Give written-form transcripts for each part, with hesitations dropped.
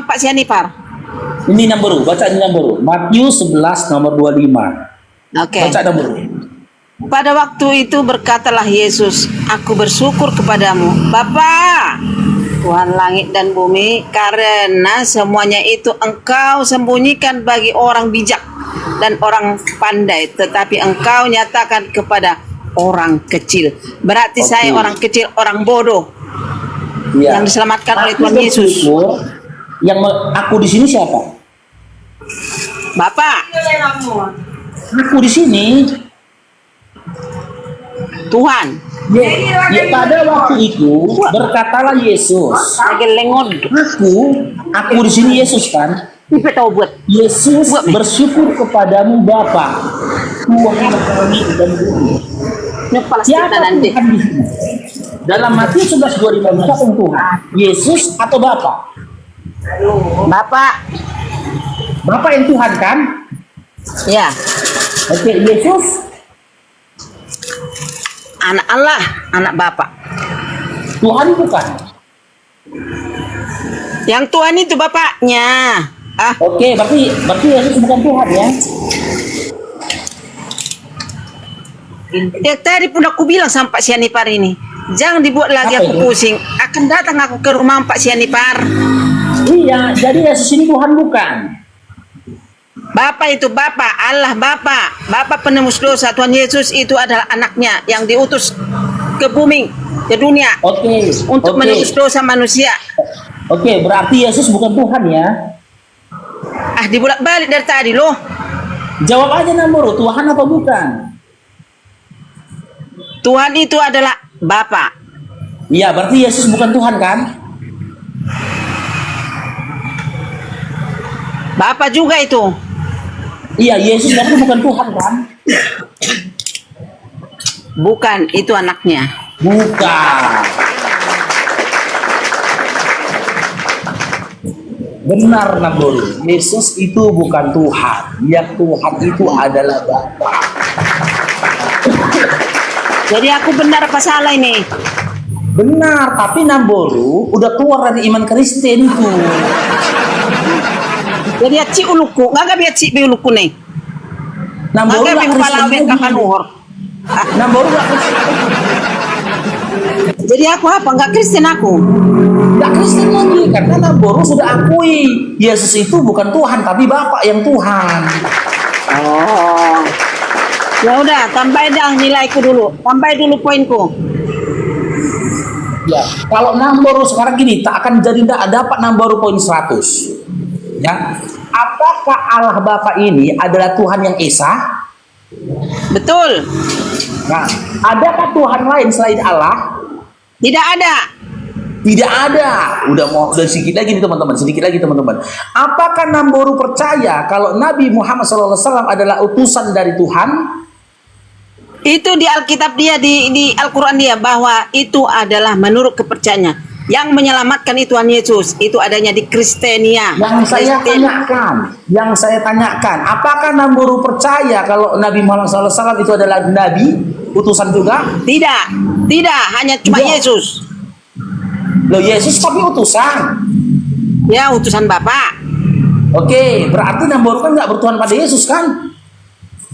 Pak Sianipar? Ini nomor, baca ini nomor. Matius 11 nomor 25. Oke. Baca nomor. Pada waktu itu berkatalah Yesus, aku bersyukur kepadamu, Bapa, Tuhan langit dan bumi, karena semuanya itu Engkau sembunyikan bagi orang bijak dan orang pandai, tetapi Engkau nyatakan kepada orang kecil. Berarti Oke. saya orang kecil, orang bodoh Iya. yang diselamatkan oleh Aku Tuhan Yesus. bersyukur. Aku di sini siapa? Bapak, Aku di sini. Tuhan, Ya, pada waktu itu berkatalah Yesus. lagi lengod. Aku di sini Yesus kan. Kita tahu buat. Yesus bersyukur kepadamu Bapa, Tuhan langit dan bumi. Ini kepala Siapa kita nanti. Tuhan di sini? Dalam Matius 11:25 siapa yang Tuhan? Yesus atau Bapa? Bapak, Bapa yang Tuhan kan? ya, Oke, Yesus anak Allah, anak Bapak. Tuhan bukan? Yang Tuhan itu bapaknya. Ah, Oke, berarti Yesus bukan Tuhan ya? ya tadi pun aku bilang sama Pak Sianipar ini, jangan dibuat lagi Apa aku itu? pusing. Akan datang aku ke rumah Pak Sianipar. Iya, jadi Yesus ini Tuhan bukan? Bapak itu Bapak, Allah Bapak, Bapak penembus dosa. Tuhan Yesus itu adalah anaknya yang diutus ke bumi, ke dunia Oke, untuk oke. menembus dosa manusia. Oke, berarti Yesus bukan Tuhan ya? Ah, dibolak balik dari tadi loh. Jawab aja Namoro, Tuhan apa bukan? Tuhan itu adalah Bapak. Iya, berarti Yesus bukan Tuhan kan? Bapak juga itu. Iya, Yesus berarti bukan Tuhan kan? Bukan, itu anaknya. Bukan. Benar Namoro, Yesus itu bukan Tuhan. Yang Tuhan itu adalah Bapa. Jadi aku benar apa salah ini? Benar, tapi Namboru udah keluar dari iman Kristen itu. Jadi aci uluku, nggak biar aci bi uluku nih. Namboru Nggak nggak bi kepala Kristen bi lagi. kapanuhor. Namboru nggak Kristen. Jadi aku apa? Nggak Kristen aku. Nggak Kristen lagi karena Namboru sudah akui Yesus itu bukan Tuhan tapi Bapa yang Tuhan. Oh. Ya udah, tambah dah nilaiku dulu. Tambah dulu poinku. Ya, kalau Namboru sekarang gini, tak akan jadi tidak dapat Namboru poin 100. Ya, apakah Allah Bapa ini adalah Tuhan yang esa? Betul. Nah, adakah Tuhan lain selain Allah? Tidak ada. Tidak ada. Udah sedikit lagi nih teman-teman, sedikit lagi teman-teman. Apakah Namboru percaya kalau Nabi Muhammad SAW adalah utusan dari Tuhan? Itu di Alkitab dia, di Al-Quran dia, bahwa itu adalah menurut kepercayaannya. Yang menyelamatkan itu Tuhan Yesus. Itu adanya di Kristenia. Yang saya tanyakan, apakah Namboru percaya kalau Nabi Muhammad SAW itu adalah Nabi, utusan juga? Tidak. Tidak, hanya cuma Tidak. Yesus. Loh, Yesus tapi utusan. Ya, utusan Bapak. Oke, berarti Namboru kan nggak bertuhan pada Yesus kan?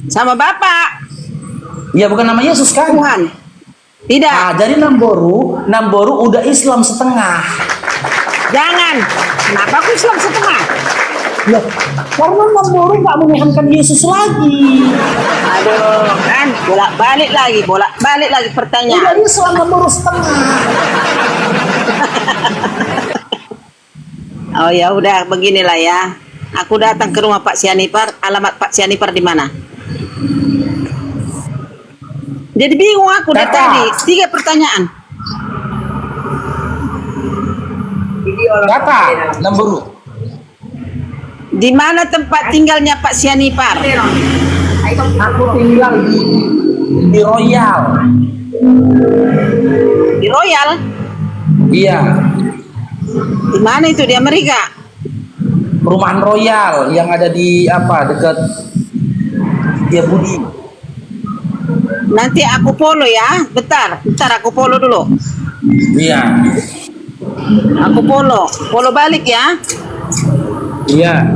Sama Bapak. Ya bukan nama Yesus kan? Tuhan. Tidak. Nah, jadi Namboru udah Islam setengah. Jangan. Kenapa aku Islam setengah? Ya, karena Namboru nggak menuhankan Yesus lagi. Aduh, kan bolak-balik lagi Udah pertanyaan. Islam Namboru setengah. Oh ya udah, beginilah ya. Aku datang ke rumah Pak Sianipar. Alamat Pak Sianipar di mana? Jadi bingung aku dari Kata. tadi. 3 pertanyaan. Kata Namboru. Di mana tempat tinggalnya Pak Sianipar? Aku tinggal di Royal. Di Royal. Iya, Di mana itu? Di Amerika. perumahan Royal yang ada di dekat dia Budi. Nanti aku follow ya. Bentar aku follow dulu. Iya. Aku follow balik ya. Iya.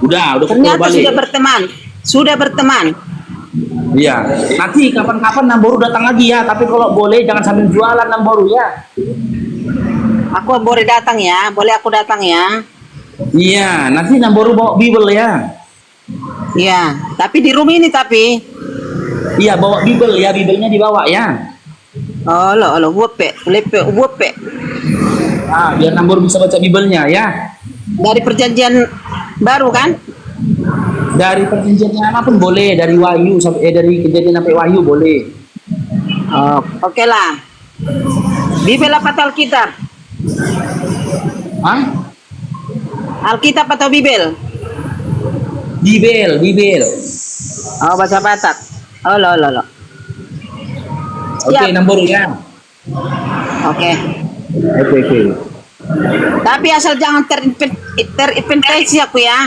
Udah Ternyata balik. sudah berteman. Sudah berteman. Iya. Nanti kapan-kapan Namboru datang lagi ya. Tapi kalau boleh jangan sambil jualan Namboru ya. Aku boleh datang ya. Boleh aku datang ya. Iya. Nanti Namboru bawa Bible ya. Iya. Tapi di room ini tapi. Iya, bawa Bible ya. Biblenya dibawa ya. Oh, lo, wope, lepe, wope. Ah, biar Namboru bisa baca Biblenya ya. Dari perjanjian baru kan? Dari perjanjian lama pun boleh. Dari Wahyu sampai dari Kejadian sampai Wahyu boleh. Oh, oke lah. Bibel apa atau Alkitab? Hah? Alkitab atau Bibel? Bible. Oh, bahasa Batak. Oh, lo. Oke, Siap. Namboru ya. Oke. Oke. Tapi asal jangan terinfeksi aku ya.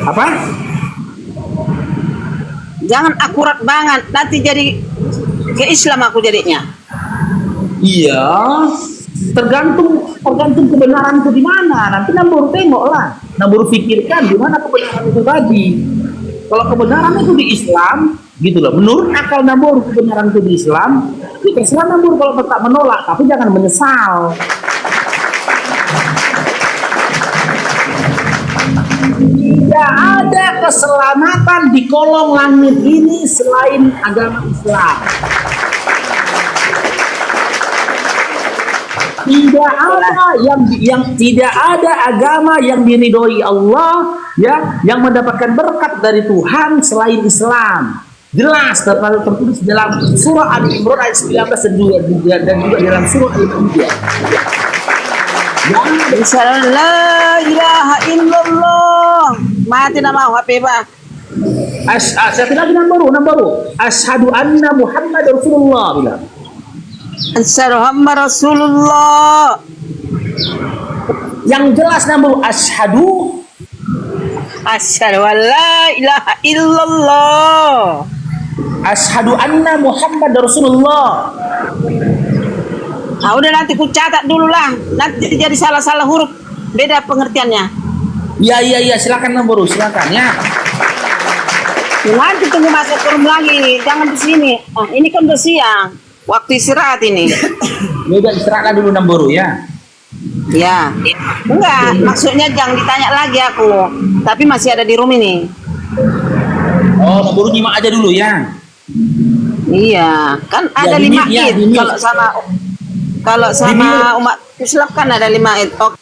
Apa? Jangan akurat banget. Nanti jadi ke Islam aku jadinya. Iya. Tergantung kebenaran itu di mana. Nanti Namboru tengok lah. Namboru pikirkan di mana kebenaran itu tadi. Kalau kebenaran itu di Islam, gitu loh. Menurut akal Namboru kebenaran itu di Islam, ya terserah Namboru kalau tetap menolak, tapi jangan menyesal. Tidak ada keselamatan di kolong langit ini selain agama Islam. Tidak ada yang tidak ada agama yang diridhoi Allah yang mendapatkan berkat dari Tuhan selain Islam. Jelas tertulis dalam surah Ali Imran ayat 19 dan juga dalam surah Al-Ma'idah. La ilaha illallah. Mati nama HP Pak. Satu lagi Namboru. Asyhadu anna Muhammad Rasulullah bilang. Asyhadu anna Rasulullah. Yang jelas Namboru asyhadu an la ilaha illallah. Asyhadu anna Muhammad Rasulullah. Ah, udah nanti ku catat dulu lah. Nanti jadi salah-salah huruf. Beda pengertiannya. Iya, silakan Namboru, silakan ya. Nanti tunggu masuk ke room lagi. Jangan di sini. Ah, ini kan udah siang. Waktu istirahat ini. Ya udah istirahatlah dulu Namboru ya. Ya. Enggak, maksudnya jangan ditanya lagi aku. Tapi masih ada di room ini. Oh, Namboru nyimak aja dulu ya. Iya, kan Ya, ada di 5 mute, ya, id. di mute. Kalau sama umat Islam kan ada 5 id. Oke.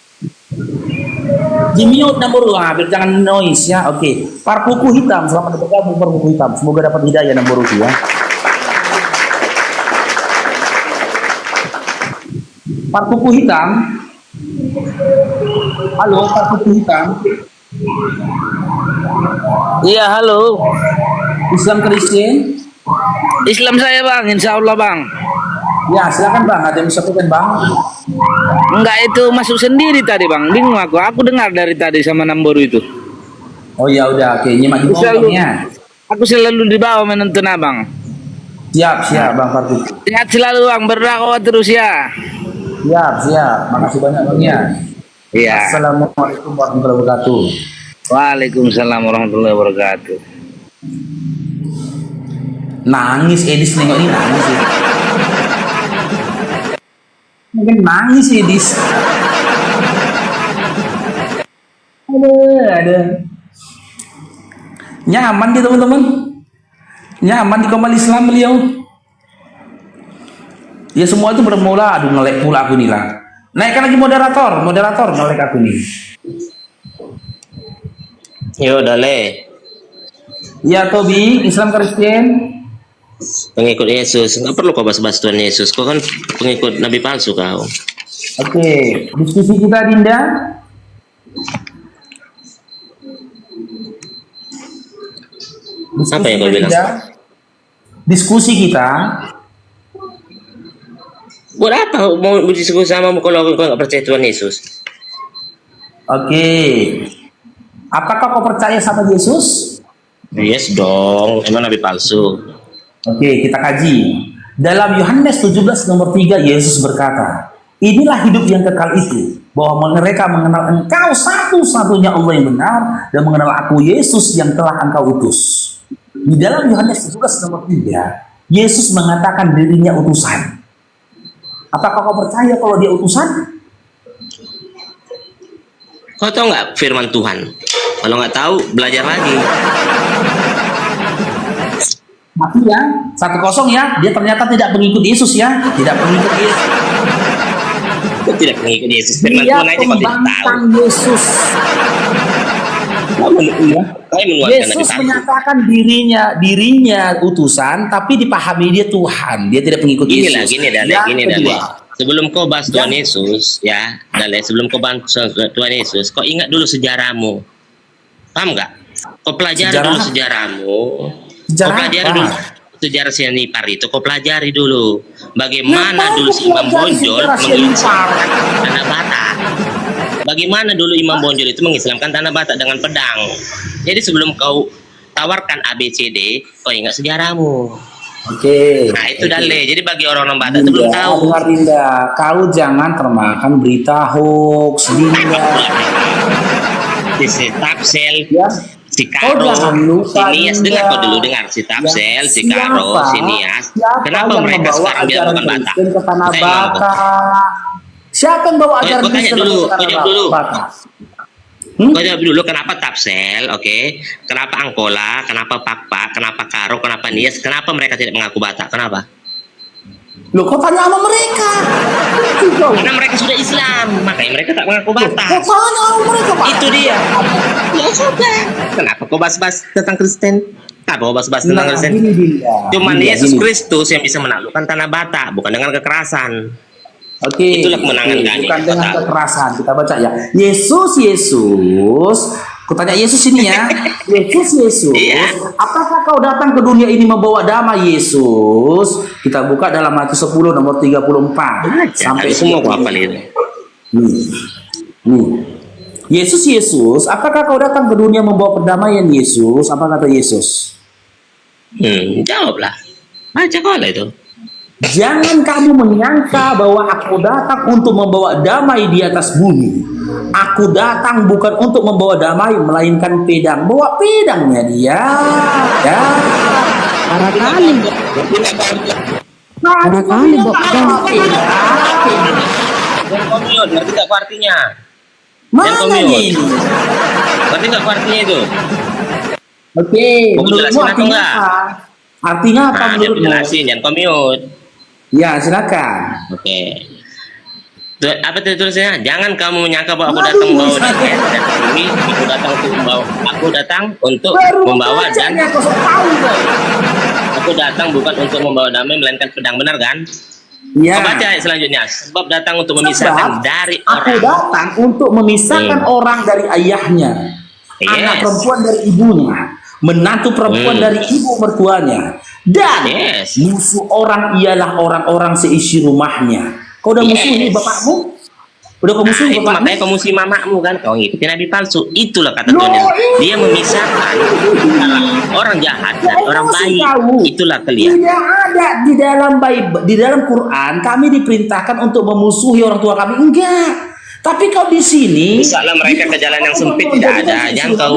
Di mute Namboru, biar jangan noise ya. Oke. Parkuku hitam, selamat bergabung Parkuku hitam. Semoga dapat hidayah Namboru ya. Parkuku hitam. Halo, Parkuku hitam. Iya, halo. Islam Kristen. Islam saya bang, insya Allah bang. Ya, silakan Bang. Ada yang bisa sampaikan Bang? Enggak, itu masuk sendiri tadi bang. Bingung aku. Aku dengar dari tadi sama Namboru itu. Oh ya udah, oke. Nyimak di ngomongnya. Aku selalu di bawah menonton abang. Siap Bang Parkuku. Sehat selalu bang, berdakwah terus ya. Siap. Makasih banyak Bang ya. Iya. Assalamualaikum warahmatullahi wabarakatuh. Waalaikumsalam warahmatullahi wabarakatuh. Nangis Edis nengok ini nangis ya. Mungkin nangis Edis. Ada. Nyaman dia teman-teman. Nyaman di Komal Islam beliau. Ya semua itu bermula, aduh ngelek pula aku nih lah. Naikkan lagi moderator ngelek aku nih. Yo, dale. Ya Tobi, Islam Kristen. Pengikut Yesus. Nggak perlu kau bahas-bahas Tuhan Yesus. Kau kan pengikut Nabi palsu kau. Oke, diskusi kita Dinda. Apa yang kau bilang? Diskusi kita. Buat apa mau berdiskusi sama kalau kau nggak percaya Tuhan Yesus? Oke. Apakah kau percaya sama Yesus? Yes dong. Emang Nabi palsu. Oke, kita kaji. Dalam Yohanes 17 nomor 3 Yesus berkata, inilah hidup yang kekal itu, bahwa mereka mengenal engkau satu-satunya Allah yang benar, dan mengenal aku Yesus yang telah engkau utus. Di dalam Yohanes 17 nomor 3 Yesus mengatakan dirinya utusan. Apakah kau percaya kalau dia utusan? Kau tahu nggak firman Tuhan? Kalau nggak tahu, belajar lagi. Mati ya, 1-0 ya. Dia ternyata tidak pengikut Yesus ya, tidak pengikut Yesus. Kau tidak mengikut Yesus. Firman Dia Tuhan aja kau tidak tahu. pembangkang Yesus. Yesus menyatakan dirinya utusan, tapi dipahami dia Tuhan. Dia tidak pengikut Yesus. Gini Dale. Sebelum kau bahas Tuhan Yesus, ya, Dale, sebelum kau bahas Tuhan Yesus, kau ingat dulu sejarahmu. Paham nggak? Kau pelajari dulu sejarahmu. Kau pelajari dulu sejarah Sianipar itu. Kau pelajari dulu bagaimana dulu si Imam Bonjol mengislamkan Tanah Batak. Bagaimana dulu Imam Bonjol itu mengislamkan Tanah Batak dengan pedang. Jadi sebelum kau tawarkan ABCD, kau ingat sejarahmu. Oke. Nah itu Dale. Jadi bagi orang-orang Batak itu belum tahu. Dengar Dinda, kau jangan termakan berita hoax, Dinda. Si Tapsel, Ya. si Kau Karo, jangan lupa, si Nias, Dinda. dengar kau dulu dengar si Tapsel, si Karo, si Nias. Siapa Kenapa yang mereka membawa sekarang bilang ajaran bukan Batak? Kristen ke Tanah Saya mau. Batak? Siapa yang bawa ajaran Kau tanya Kristen dulu, ke kau Tanah jawab dulu. Batak? Kau jawab dulu kenapa Tapsel, oke? Kenapa Angkola, kenapa Pakpak, kenapa Karo, kenapa Nias, kenapa mereka tidak mengaku Batak? Kenapa? Loh, kau tanya sama mereka. Karena mereka sudah Islam, makanya mereka tak mengaku Batak. Kau tanya sama mereka, Pak. Itu dia. Ya sudah. Kenapa kau bahas-bahas tentang Kristen? Kenapa kau bahas-bahas tentang Kristen? Gini, Dinda. Cuman Gini, Yesus gini. Kristus yang bisa menaklukkan Tanah Batak, bukan dengan kekerasan. Oke, Itulah kemenangan oke. kami. Bukan Kau dengan tahu. kekerasan. Kita baca ya. Yesus. Aku tanya Yesus ini ya. Yesus. Iya. Apakah kau datang ke dunia ini membawa damai, Yesus? Kita buka dalam Matius 10 nomor 34. Sampai semua kau hafal ini. Yesus, apakah kau datang ke dunia membawa perdamaian, Yesus? Apa kata Yesus? Jawablah. Baca kau lah itu. Jangan kamu menyangka bahwa aku datang untuk membawa damai di atas bumi. Aku datang bukan untuk membawa damai, melainkan pedang. Bawa pedangnya dia. Ya. Parah kali. Parah kali, Bok. Dan komion, ngerti gak kau artinya? Mana ini? Ngerti gak kau artinya itu? Oke, Mau menurutmu jelasin atau artinya enggak? apa? Artinya apa Nah, dia menurutmu? jelasin, jangan komion. Ya, silakan. Oke. Apa itu tulisnya? Jangan kamu menyangka bahwa aku Waduh, datang membawa saya- damai dan bumi. Aku datang untuk Baru membawa dan bacanya, kau sok tahu, kau. aku datang bukan untuk membawa damai melainkan pedang, benar kan? Ya. Kau baca selanjutnya. Sebab datang untuk memisahkan Sebab dari aku orang. datang untuk memisahkan orang dari ayahnya, anak perempuan dari ibunya, menantu perempuan dari ibu mertuanya, dan Yes. musuh orang ialah orang-orang seisi rumahnya. Kau udah musuhi Yes. bapakmu? Udah kau Nah, musuhi itu bapakmu? makanya kau musuhi mamamu kan? Kau ngikutin nabi palsu. Itulah kata Loh, Tuhan. ini. Dia memisahkan orang jahat dan Kau orang masih baik. tahu. Itulah kalian. Tidak ada di dalam Bible, di dalam Quran kami diperintahkan untuk memusuhi orang tua kami. Enggak. Tapi kau di sini Rusaklah mereka ke jalan yang sempit, tidak ada. Jangan kau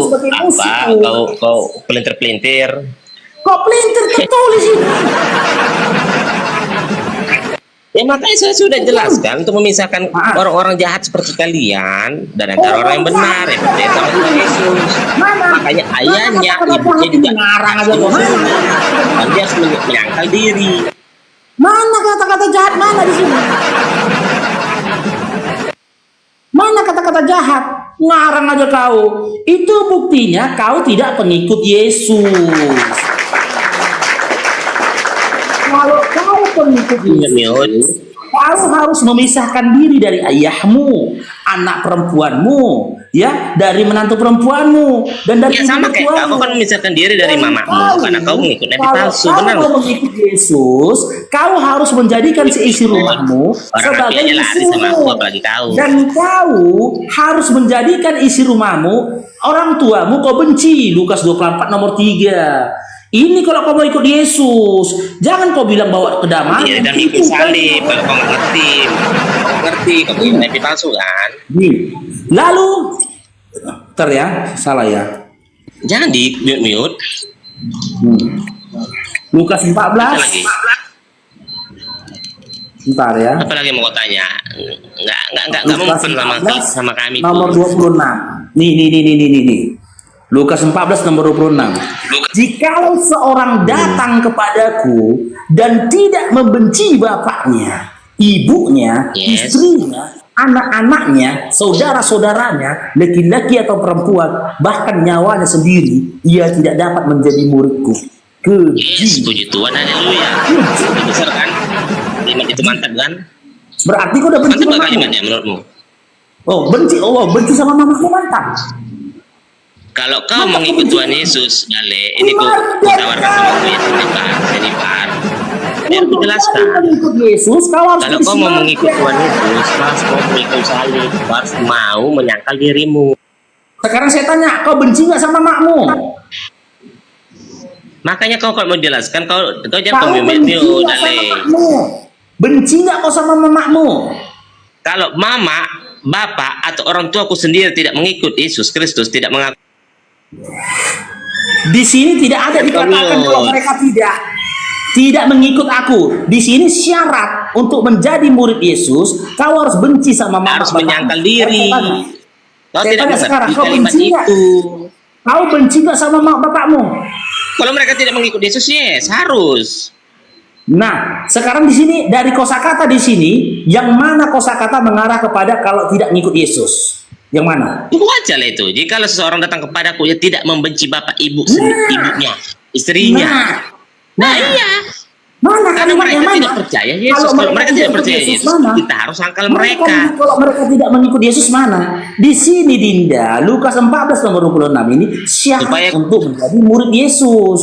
kau pelintir-pelintir. Kau pelintir tertulis ini. Ya makanya saya sudah jelaskan untuk memisahkan orang-orang jahat seperti kalian dan antara orang yang benar yang percaya sama Tuhan Yesus. Mana? Makanya ayahnya, Mana kata-kata ibunya juga ngarang aja kau. Mana? dan dia harus menyangkal diri. Mana kata-kata jahat mana di sini? Mana kata-kata jahat? Ngarang aja kau. Itu buktinya kau tidak pengikut Yesus. Kalau kau pengikut Yesus, kau harus memisahkan diri dari ayahmu, anak perempuanmu, ya, dari menantu perempuanmu, dan dari Ya sama kayak kau kan memisahkan diri dari mamamu karena kau mengikut nabi palsu, benar kalau nggak? kau mengikut Yesus, kau harus menjadikan seisi rumahmu Orang sebagai aja lari sama aku musuhmu. apalagi kau. Dan kau harus menjadikan isi rumahmu, orang tuamu kau benci. Lukas 24 nomor 3. Ini kalau kau mau ikut Yesus, jangan kau bilang bawa kedamaian. Iya, dan ikut salib kalau kau nggak ngerti. Kau ngerti, kau punya nabi palsu kan? Nih. Lalu, ntar ya, salah ya. Jangan di mute. Lukas 14. Apa lagi? Ntar ya. Apa lagi mau kau tanya? Nggak Lukas mungkin sama kami nomor tuh. 26. Nih. Lukas 14 nomor 26. Jikalau seorang datang kepadaku dan tidak membenci bapaknya, ibunya, Yes. istrinya, anak-anaknya, saudara-saudaranya, laki-laki atau perempuan, bahkan nyawanya sendiri, ia tidak dapat menjadi muridku. Yes, Keji. puji Tuhan, haleluya. Itu besar kan? Kalimat itu mantap kan? Berarti kau udah benci Mantap nggak mamamu? kalimatnya menurutmu? Benci sama mamamu, mantap. Kalau kau mengikut Tuhan Yesus, Dale, ini kau tawarkan sama aku ya, Jennifer. Biar aku jelaskan. Mengikut Yesus, kau harus Kalau kau berisi mau mengikut marga. Tuhan Yesus, kau harus mau mengikut salib, kau harus mau menyangkal dirimu. Sekarang saya tanya, kau benci nggak sama makmu? Makanya kau kalau mau jelaskan, kau jangan Kau kau benci mute, nggak sama Dale. makmu? Benci nggak kau sama makmu? Kalau mama, bapak, atau orang tuaku sendiri tidak mengikut Yesus Kristus, tidak mengaku. Di sini tidak ada dikatakan kalau mereka tidak mengikut aku. Di sini syarat untuk menjadi murid Yesus, kau harus benci sama mama Harus bapakmu. menyangkal diri. Kau Saya tidak tanya sekarang, mengerti kau kalimat benci nggak? itu. Kau benci nggak sama mak bapakmu? Kalau mereka tidak mengikut Yesus, yes, harus. Nah, sekarang di sini dari kosakata di sini, yang mana kosakata mengarah kepada kalau tidak ngikut Yesus? Yang mana? Tunggu aja lah itu. Jika seseorang datang kepadaku, ya tidak membenci bapak ibu ibunya, istrinya. Nah, Iya. mana Karena kalimatnya mereka mana? tidak percaya Yesus. Kalau mereka tidak percaya Yesus, mana? kita harus sangkal Mana mereka. kalimat kalau mereka tidak mengikut Yesus mana? Di sini Dinda, Lukas 14 nomor 26 ini syarat Supaya- untuk menjadi murid Yesus.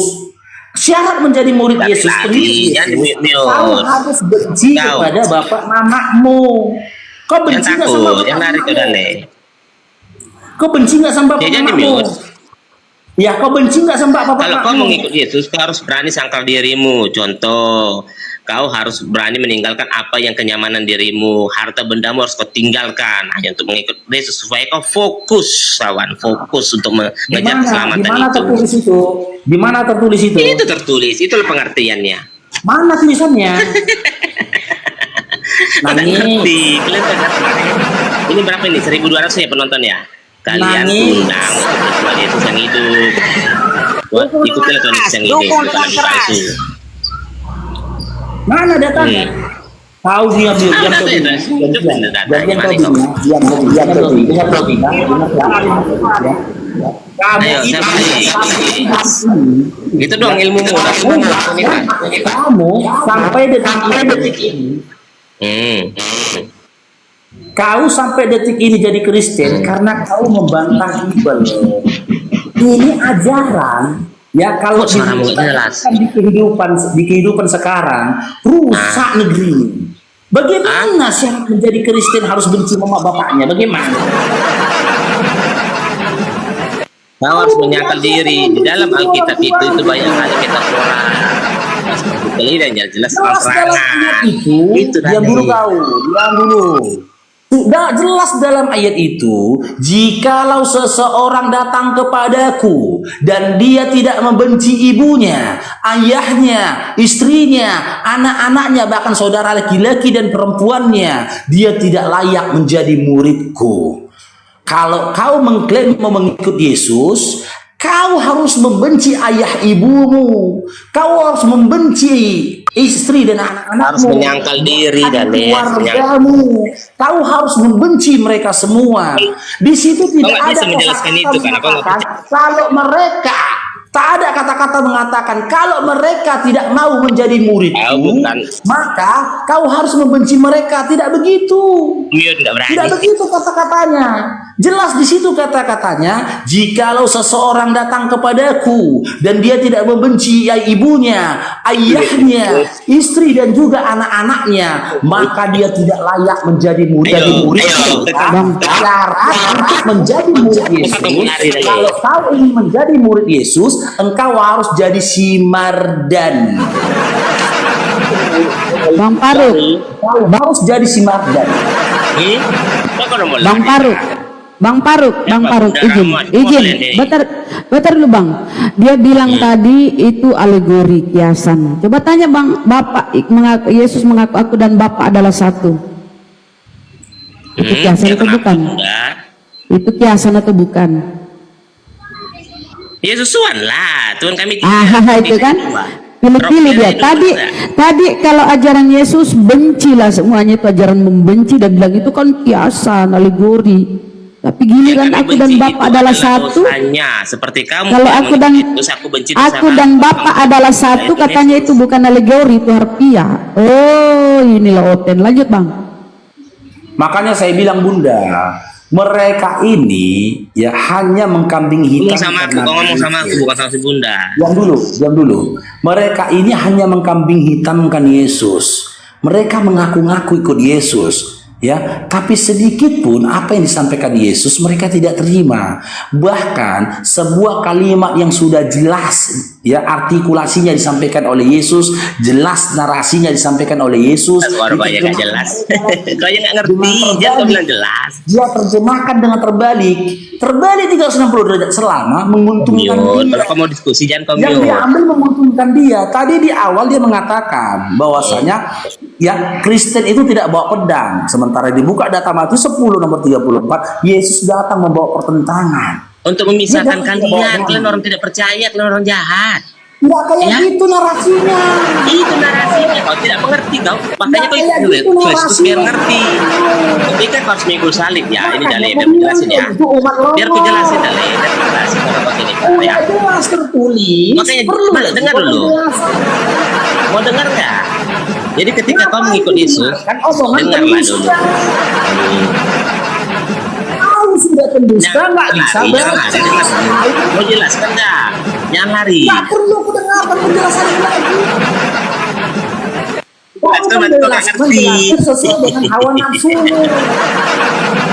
Syarat menjadi murid Tapi Yesus, lagi, pengikut jangan Yesus, mute. kau harus benci Kau. kepada bapak mamamu. Kau Jangan benci nggak sama takut, bapak jangan lari ke mamamu? Dale. Kau benci nggak sama bapak Ya, jangan mamamu? di-mute. Ya, kau benci nggak sama bapak Kalau kau mamamu? mengikut Yesus, kau harus berani sangkal dirimu. Contoh, kau harus berani meninggalkan apa yang kenyamanan dirimu, harta bendamu harus kau tinggalkan hanya untuk mengikut Yesus supaya kau fokus, kawan, fokus untuk mengejar keselamatan Di mana itu. tertulis itu? Di mana tertulis itu? Itu tertulis, itulah pengertiannya. Mana tulisannya? Kau tak Nangis. ngerti, kalian tak ngerti. Ini berapa ini? 1.200 ya penonton ya? Kalian Nangis. undang untuk Tuhan Yesus yang hidup. Ikutilah Tuhan Yesus yang hidup, Dukung bukan dengan nabi keras. palsu. Mana datanya? Tahu diam diam Ah, diam data, diam data. diam Gimana diam kamu Ayo, itu siapa lagi? Itu doang ilmumu. kamu sampai detik ini kau sampai detik ini jadi Kristen karena kau membantah Bible. Ini ajaran ya kalau Suaramu nggak jelas. di kehidupan sekarang rusak negeri ini. Bagaimana syarat menjadi Kristen harus benci mama bapaknya? Bagaimana? Kau harus menyangkal diri. Di dalam Alkitab itu banyak kali metafora. Seperti dan jelas Jelas dalam ayat itu, Itu diam tadi. dulu kau, diam dulu. Tidak jelas dalam ayat itu, jikalau seseorang datang kepadaku dan dia tidak membenci ibunya, ayahnya, istrinya, anak-anaknya, bahkan saudara laki-laki dan perempuannya, dia tidak layak menjadi muridku. Kalau kau mengklaim mau mengikut Yesus, kau harus membenci ayah ibumu. Kau harus membenci istri dan anak-anakmu. Harus menyangkal diri dan keluargamu. Kau harus membenci mereka semua. Di situ tidak nggak ada bisa menjelaskan kata-kata itu, karena kau nggak mengatakan kalau mereka tak ada kata-kata mengatakan kalau mereka tidak mau menjadi muridku, bukan. maka kau harus membenci mereka. Tidak begitu. Mute tidak berani. Tidak begitu kata-katanya. Jelas di situ kata-katanya, jikalau seseorang datang kepadaku dan dia tidak membenci ibunya, ayahnya, istri dan juga anak-anaknya, maka dia tidak layak menjadi murid. Ayo. Syarat untuk menjadi murid Yesus, kalau kau ingin menjadi murid Yesus, engkau harus jadi si Mardani. Bang Faruk, Engkau harus jadi si Mardani. Kok kau mau Bang lari? Faruk, Bang Faruk, Bang Apa, Faruk, Bunda izin, Rahmat? izin, Boleh deh. bentar dulu Bang. Dia bilang tadi itu alegori kiasan. Coba tanya Bang, Bapak Yesus mengaku aku dan Bapak adalah satu. Itu kiasan Ya atau kenapa bukan? enggak? Itu kiasan atau bukan? Ya sesuai lah, Tuhan kami Itu kan pilih-pilih dia. Tadi kalau ajaran Yesus bencilah semuanya, itu ajaran membenci dan bilang itu kan kiasan, alegori. Tapi giliran aku dan Bapak adalah satu. Seperti kamu. Kalau yang aku dan benci Yesus, aku benci dosa aku kamu. dan Bapak adalah satu, katanya itu bukan alegori, itu harfiah. Oh, inilah Oten. Lanjut Bang. Makanya saya bilang Bunda, mereka ini ya hanya mengkambing Ngomong hitam. sama aku, kau ngomong sama aku, bukan sama si Bunda. Diam dulu. Mereka ini hanya mengkambing hitamkan Yesus. Mereka mengaku-ngaku ikut Yesus. Ya, tapi sedikit pun apa yang disampaikan Yesus mereka tidak terima. Bahkan sebuah kalimat yang sudah jelas, ya artikulasinya disampaikan oleh Yesus, jelas narasinya disampaikan oleh Yesus. Suara banyak gak jelas. Kau yang nggak ngerti, dia kau bilang jelas. Dia terjemahkan dengan terbalik 360 derajat selama menguntungkan Yun, dia. kalau kau mau diskusi jangan kau Yang mute. diambil menguntungkan dia. Tadi di awal dia mengatakan bahwasanya ya Kristen itu tidak bawa pedang. Sementara dibuka data Matius 10 nomor 34, Yesus datang membawa pertentangan. Untuk memisahkan Dia kalian, jangan kalian orang tidak percaya, kalian orang jahat. Tidak kayak Ya. gitu narasinya. Itu narasinya, kau tidak mengerti kau. Makanya kau kayak ikut gitu Kristus biar narasinya. ngerti. Tapi kan kau harus mengikut salib ya. Ini dalil, biar Makanya aku jelasin ya. itu umat Allah. Biar aku jelasin dalil, biar aku jelasin kalau kau ini. Ya. Udah jelas tertulis. Makanya perlu lagi dengar dulu. penjelasan. Mau dengar nggak? Jadi ketika kau mengikut Yesus, Kan omongan dengarlah pendusta. dulu. Kau sudah pendusta nggak bisa lari, jangan baca. lari, dengar dulu. Mau jelaskan nggak? Jangan lari. Nggak perlu aku dengarkan penjelasannya lagi. Jelaskan, nanti kau nggak ngerti. Sesuai dengan hawa nafsumu.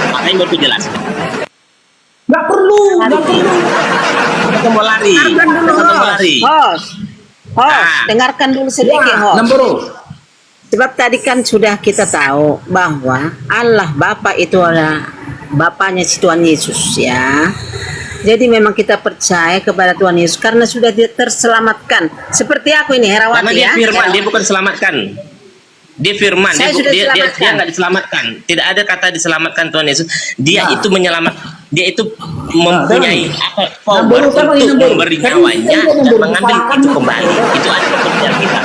Makanya mau aku jelaskan. Nggak perlu. Kau mau lari. Dengarkan dulu, Kau mau lari. host. Ah. Dengarkan dulu sedikit, Ya, host. nomor. Sebab tadi kan sudah kita tahu bahwa Allah Bapa itu adalah Bapaknya si Tuhan Yesus ya. Jadi memang kita percaya kepada Tuhan Yesus karena sudah dia terselamatkan. Seperti aku ini Herawati Karena dia ya. firman, dia bukan diselamatkan. Dia firman, Saya sudah dia diselamatkan. nggak diselamatkan. Tidak ada kata diselamatkan Tuhan Yesus. Dia Nah. itu menyelamat, dia itu mempunyai apa Nah, power baru kan untuk ini baru. memberi Kan nyawanya ini kan dan baru mengambil diselamatkan. itu kembali. Itu ada kepentingan kita.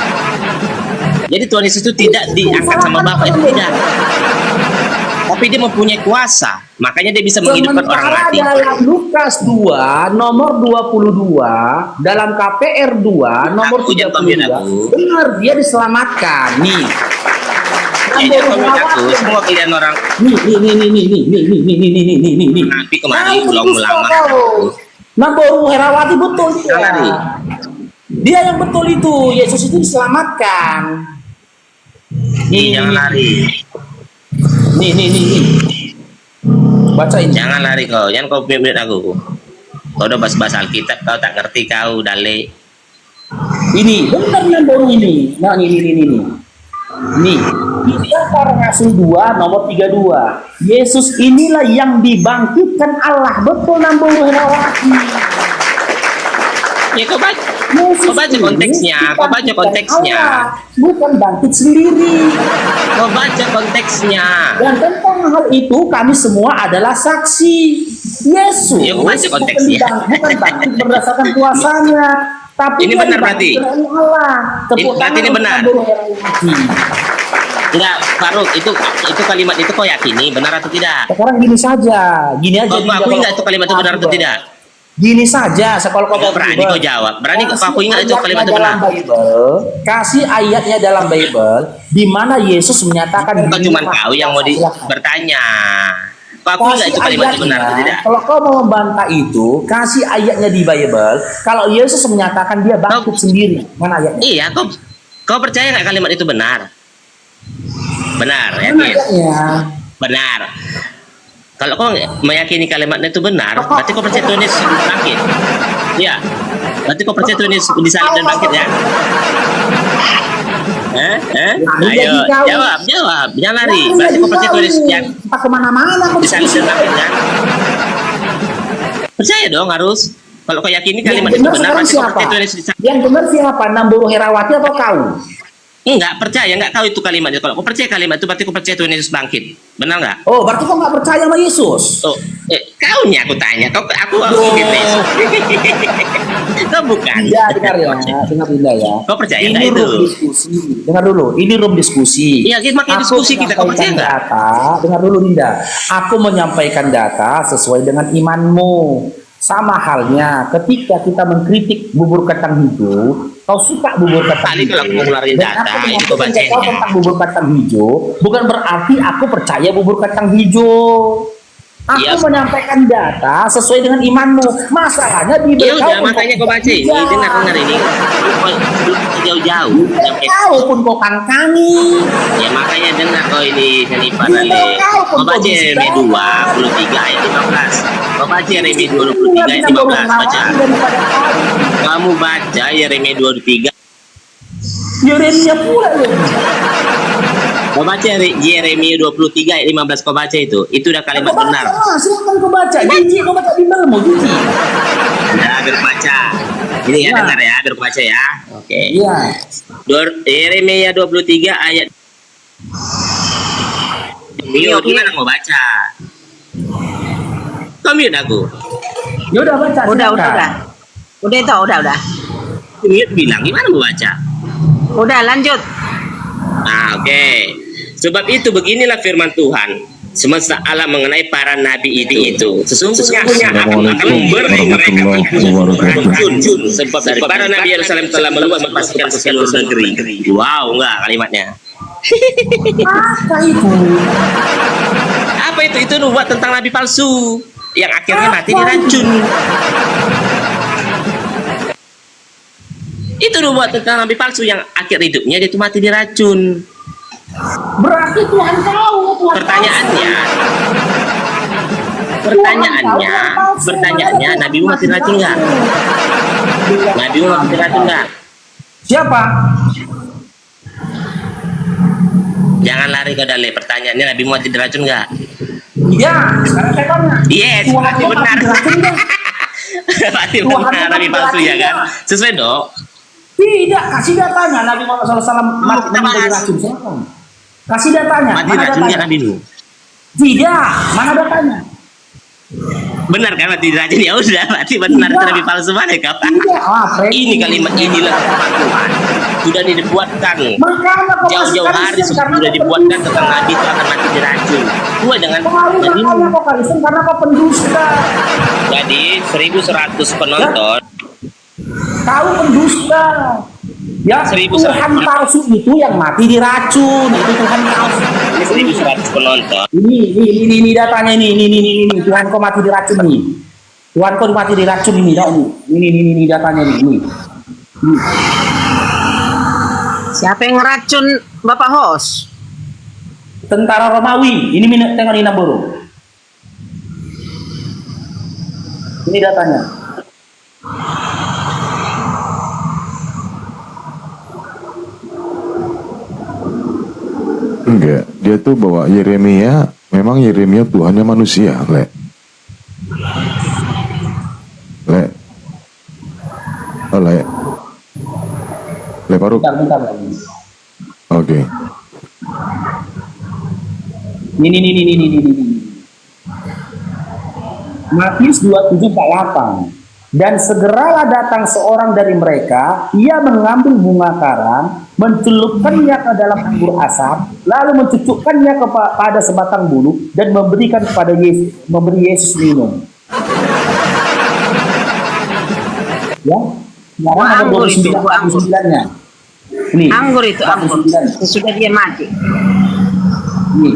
Jadi Tuhan Yesus itu tidak diangkat sama Bapa itu tidak. Tapi dia mempunyai kuasa, makanya dia bisa menghidupkan orang Sementara mati. dalam Lukas 2 nomor 22, dalam KPR 2 nomor Aku jangan pamit 32, aku. benar dia diselamatkan. Nih. Jadi kalau menurut aku semua kalian orang Nih. nabi kemarin Tahu belum betul lama. tahu. Namboru Herawati betul dia. Jangan lari. Dia yang betul itu. Yesus itu diselamatkan. Jangan lari. Nih. Bacain. Jangan lari kau, jangan kau mute aku. Kau udah bahas Alkitab, kau tak ngerti kau dale. Ini benar Namboru ini. Nah, ini. Nih, Kisah Para Rasul 2 nomor 32. Yesus inilah yang dibangkitkan Allah. Betul Namboru Herawati. Ya kau baca, Yesus kau baca ini konteksnya, kau baca dibangkitkan konteksnya, Allah, bukan bangkit sendiri. kau baca konteksnya. Dan tentang hal itu kami semua adalah saksi. Yesus Ya, kau baca konteksnya. bukan bangkit berdasarkan kuasanya, tapi Ini dia benar berarti? dibangkitkan oleh Allah. Tepuk Berarti tangan ini untuk benar? Namboru Herawati. Enggak, Faruk, itu kalimat itu kau yakini benar atau tidak? Sekarang gini saja, gini aja. Kau juga aku kalau ingat itu kalimat itu benar atau Bible. tidak? Gini saja, kalau kau Berani Bible. kau jawab, berani Kasih aku ingat itu kalimat itu dalam benar. Bible, kasih ayatnya dalam Bible, di mana Yesus menyatakan. Bukan cuma kau yang mau Silakan. bertanya. Kau aku ingat itu kalimat itu benar atau tidak? Kalau kau mau membantah itu, kasih ayatnya di Bible. Kalau Yesus menyatakan dia bangkit sendiri, mana ayatnya? Iya, kau percaya nggak kalimat itu benar? Benar, Mana yakin? ayatnya? Benar. Kalau kau meyakini kalimatnya itu benar, berarti kau percaya Tuhan Yesus bangkit. Iya. Berarti kau percaya Tuhan Yesus disalib dan bangkit ya? Ayo, jawab, jangan lari. Berarti kau percaya Tuhan Yesus yang Pak kemana-mana kau disalib dan bangkit ya? Percaya dong harus. Kalau kau yakini kalimat itu benar, berarti kau percaya Tuhan Yesus disalib. Yang benar siapa? Namburu Herawati atau kau? Enggak percaya, enggak tahu itu kalimatnya. Kalau kau percaya kalimat itu, berarti kau percaya Tuhan Yesus bangkit. Benar nggak? Oh, berarti kau nggak percaya sama Yesus? Oh, kaunya aku tanya. Aku gitu Yesus. Kau bukan. Ya, dengar ya, dengar Dinda ya. Kau percaya Ini nggak itu? room diskusi. Dengar dulu, ini room diskusi. Iya, makanya diskusi kita. Kau percaya nggak? Data, dengar dulu Dinda. Aku menyampaikan data sesuai dengan imanmu. Sama halnya ketika kita mengkritik bubur kacang hijau, kau suka bubur kacang Kali kalau aku mau ngeluarin dan data, aku itu kau menyampaikan kau bacanya. tentang bubur kacang hijau, bukan berarti aku percaya bubur kacang hijau. Aku Iya. menyampaikan data sesuai dengan imanmu. Masalahnya di Ya belakang udah, makanya kau baca ini. Dengar ini. Jauh-jauh. Kau pun kau kangkangi. Ya makanya dengar kau ini Hanifah Ale. Kau baca Yeremia 23 ayat 15. Kau baca Yeremia 23 ayat 15. Baca. Kamu baca Yeremia 23. Yeremia pula loh. Kau baca Yeremia 23 ayat 15. Kau baca itu. Itu udah kalimat benar. Silakan kau baca. Jiji kau baca bimbelmu, Jiji. Udah berbaca. Ini ya dengar ya, berbaca ya. Oke. Iya. Yeremia 23 ayat. Mio gimana mau baca? Kau mute aku. Ya udah baca. Udah. silakan. Udah itu, udah. Mute bilang gimana mau baca? Udah lanjut. Nah, oke. Sebab itu beginilah firman Tuhan semesta alam mengenai para nabi itu. Sesungguhnya aku akan memberi mereka berjun sebab dari para nabi Yerusalem telah meluas mempastikan ke seluruh negeri. Wow, enggak kalimatnya. Apa itu? Apa itu? Itu nubuat tentang nabi palsu yang akhirnya mati diracun. Itu nubuat tentang nabi palsu yang akhir hidupnya dia itu mati diracun. Berarti Tuhan tahu. Pertanyaannya, Nabi Muhammad mati diracun nggak? Nabi Muhammad mati diracun nggak? Siapa? Jangan lari ke dalem. Pertanyaannya Nabi Muhammad mati diracun nggak? Iya. Sekarang saya tanya. Yes, Tuhan berarti kau benar. mati diracun nggak? Berarti benar Nabi palsu ya kan? Sesuai dong. Tidak, kasih datanya. Nabi Muhammad SAW mati kita bahas. diracun. Silakan. Kasih datanya. Mati Mana diracun nggak datanya? Nabi Nuh? Tidak. Mana datanya? Benar kan mati diracun? Ya udah, berarti benar itu Nabi palsu mana kau? Tidak. Ini kalimat inilah firman Tuhan sudah dibuatkan Makanya kau jauh-jauh masukkan hari Kristen sebelum karena sudah kau dibuatkan pendusta. tentang Nabi itu akan mati diracun. Gua dengan Pengaruh jadi makanya kau Kristen karena kau pendusta. jadi 1100 penonton. Kau pendusta. Ya, 1100 Tuhan palsu itu yang mati diracun. Itu Tuhan palsu. Ini 1100 penonton. Ini datanya ini. Tuhan kau mati diracun nih. Tuhan kau mati diracun ini, dah ini. Ini datanya ini. Siapa yang ngeracun Bapak Hos? Tentara Romawi. Ini tengok ini Namburu. Ini datanya. Enggak, dia tuh bawa Yeremia, memang Yeremia Tuhannya manusia, Le. Oh, Le. Le Faruk. Bentar lagi. Oke. Ini. Matius 27:48. Dan segeralah datang seorang dari mereka, ia mengambil bunga karang, mencelupkannya ke dalam anggur asam, lalu mencucukkannya kepada sebatang bulu dan memberikan kepada Yesus, memberi Yesus minum. Ya, sekarang ada Anggur itu, 29-nya. Nih, Anggur itu, anggur. 29. Sesudah dia mati. Nih.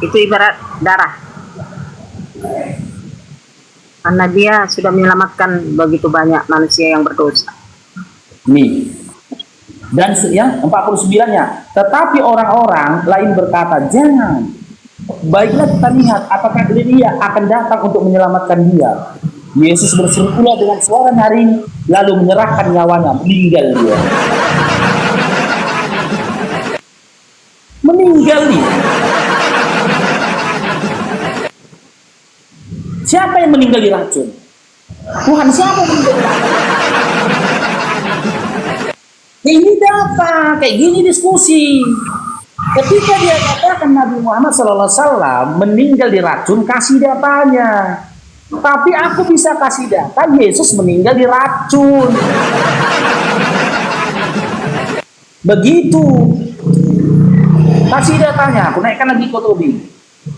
Itu ibarat darah. Karena dia sudah menyelamatkan begitu banyak manusia yang berdosa. Nih. Dan yang 49-nya, tetapi orang-orang lain berkata, jangan. Baiklah kita lihat apakah Elia akan datang untuk menyelamatkan dia. Yesus berseru pula dengan suara nyaring, lalu menyerahkan nyawanya, meninggal dia. Meninggal dia. Siapa yang meninggal diracun? Tuhan siapa yang meninggal diracun? Ini data, kayak gini diskusi. Ketika dia katakan Nabi Muhammad SAW meninggal diracun, kasih datanya. Tapi aku bisa kasih data Yesus meninggal diracun. Begitu. Kasih datanya, aku naikkan lagi ke Tobi.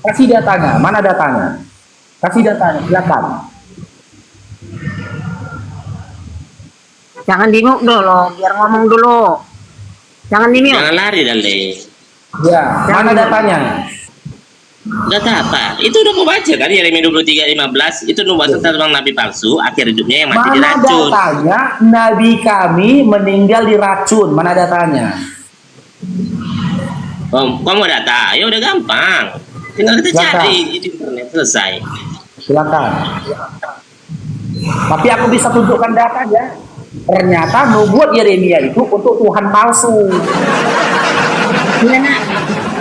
Kasih datanya, mana datanya? Kasih datanya, silakan. Jangan dimuk dulu, biar ngomong dulu. Jangan dimuk. Jangan lari Dale. Ya, mana datanya? Data apa? Itu udah kau baca kan Yeremia 23:15 itu nubuatan tentang nabi palsu akhir hidupnya yang mati Mana diracun. datanya Nabi kami meninggal diracun? Mana datanya? Kamu mau data? Ya udah gampang. Tinggal kita Data. cari di internet selesai. Silakan. Tapi aku bisa tunjukkan datanya. Ternyata nubuat Yeremia itu untuk Tuhan palsu. Gimana?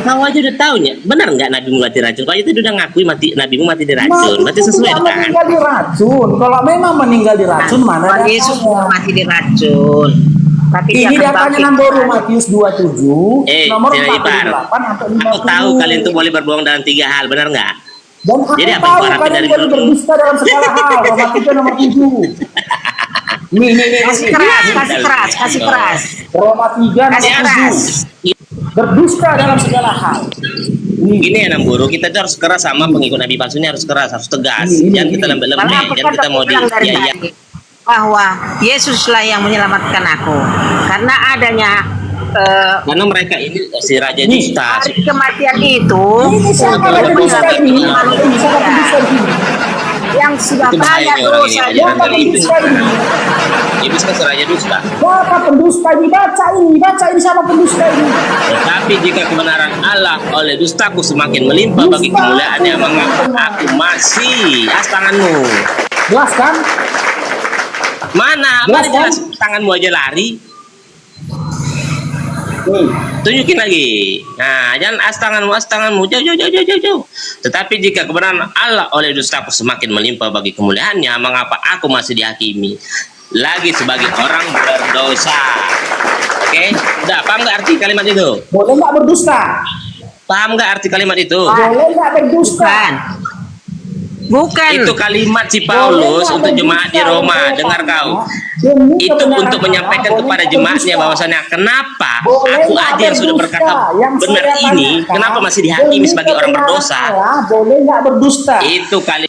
Kau aja udah tahunya. Benar nggak nabimu mati diracun? Kau itu udah ngakui nabimu mati diracun. Berarti sesuai tidak kan? meninggal diracun. Kalau memang meninggal diracun, mana Tuhan Yesus datanya? mati diracun. Tapi dia Ini akan datanya bangkit. nomor Matius 27, nomor Tidak Ipar. 48 sampai 50. Aku tahu kalian tuh boleh berbohong dalam 3 hal, benar nggak? Dan aku Jadi apa tahu yang kau kalian dari boleh dulu? berdusta dalam segala hal. Roma 3 nomor 7. Nih. Kasih keras, kasih keras, kasih keras. Roma 3 Kasih nomor keras. 7. Berdusta dalam segala hal. Gini ya Namburu, kita tuh harus keras sama pengikut nabi palsu ini, harus keras, harus tegas. Jangan kita Malah lembek-lembek, aku jangan kita mau bilang dari tadi bahwa Yesuslah yang menyelamatkan aku karena adanya karena mereka ini si raja dusta. hari kematian itu Ini siapa untuk lagi dusta menyelamatkan ini? manusia Ini siapa pendusta ini? yang sudah Itu bahaya banyak nih orang dosa ini, yang Siapa pendusta ini? Iblis kan si raja dusta. Siapa pendusta ini? Baca ini siapa pendusta ini? Tetapi jika kebenaran Allah oleh dustaku semakin melimpah bagi Dusta. kemuliaannya, mengapa aku masih tanganmu? Jelas kan? Mana Jelas, jelas tanganmu aja lari. Nih. Tunjukin lagi. Nah, jangan tanganmu jauh. Tetapi jika kebenaran Allah oleh dustaku semakin melimpah bagi kemuliaannya, mengapa aku masih dihakimi lagi sebagai orang berdosa? Oke, udah paham nggak arti kalimat itu? Boleh nggak berdusta? Paham nggak arti kalimat itu? Boleh nggak berdusta? bukan Itu kalimat si Paulus untuk jemaat di Roma. Dengar kau. Itu untuk menyampaikan kepada jemaatnya bahwasannya kenapa aku aja yang sudah berkata benar ini, kenapa masih dihakimi sebagai orang berdosa? Boleh nggak berdusta? Itu kali.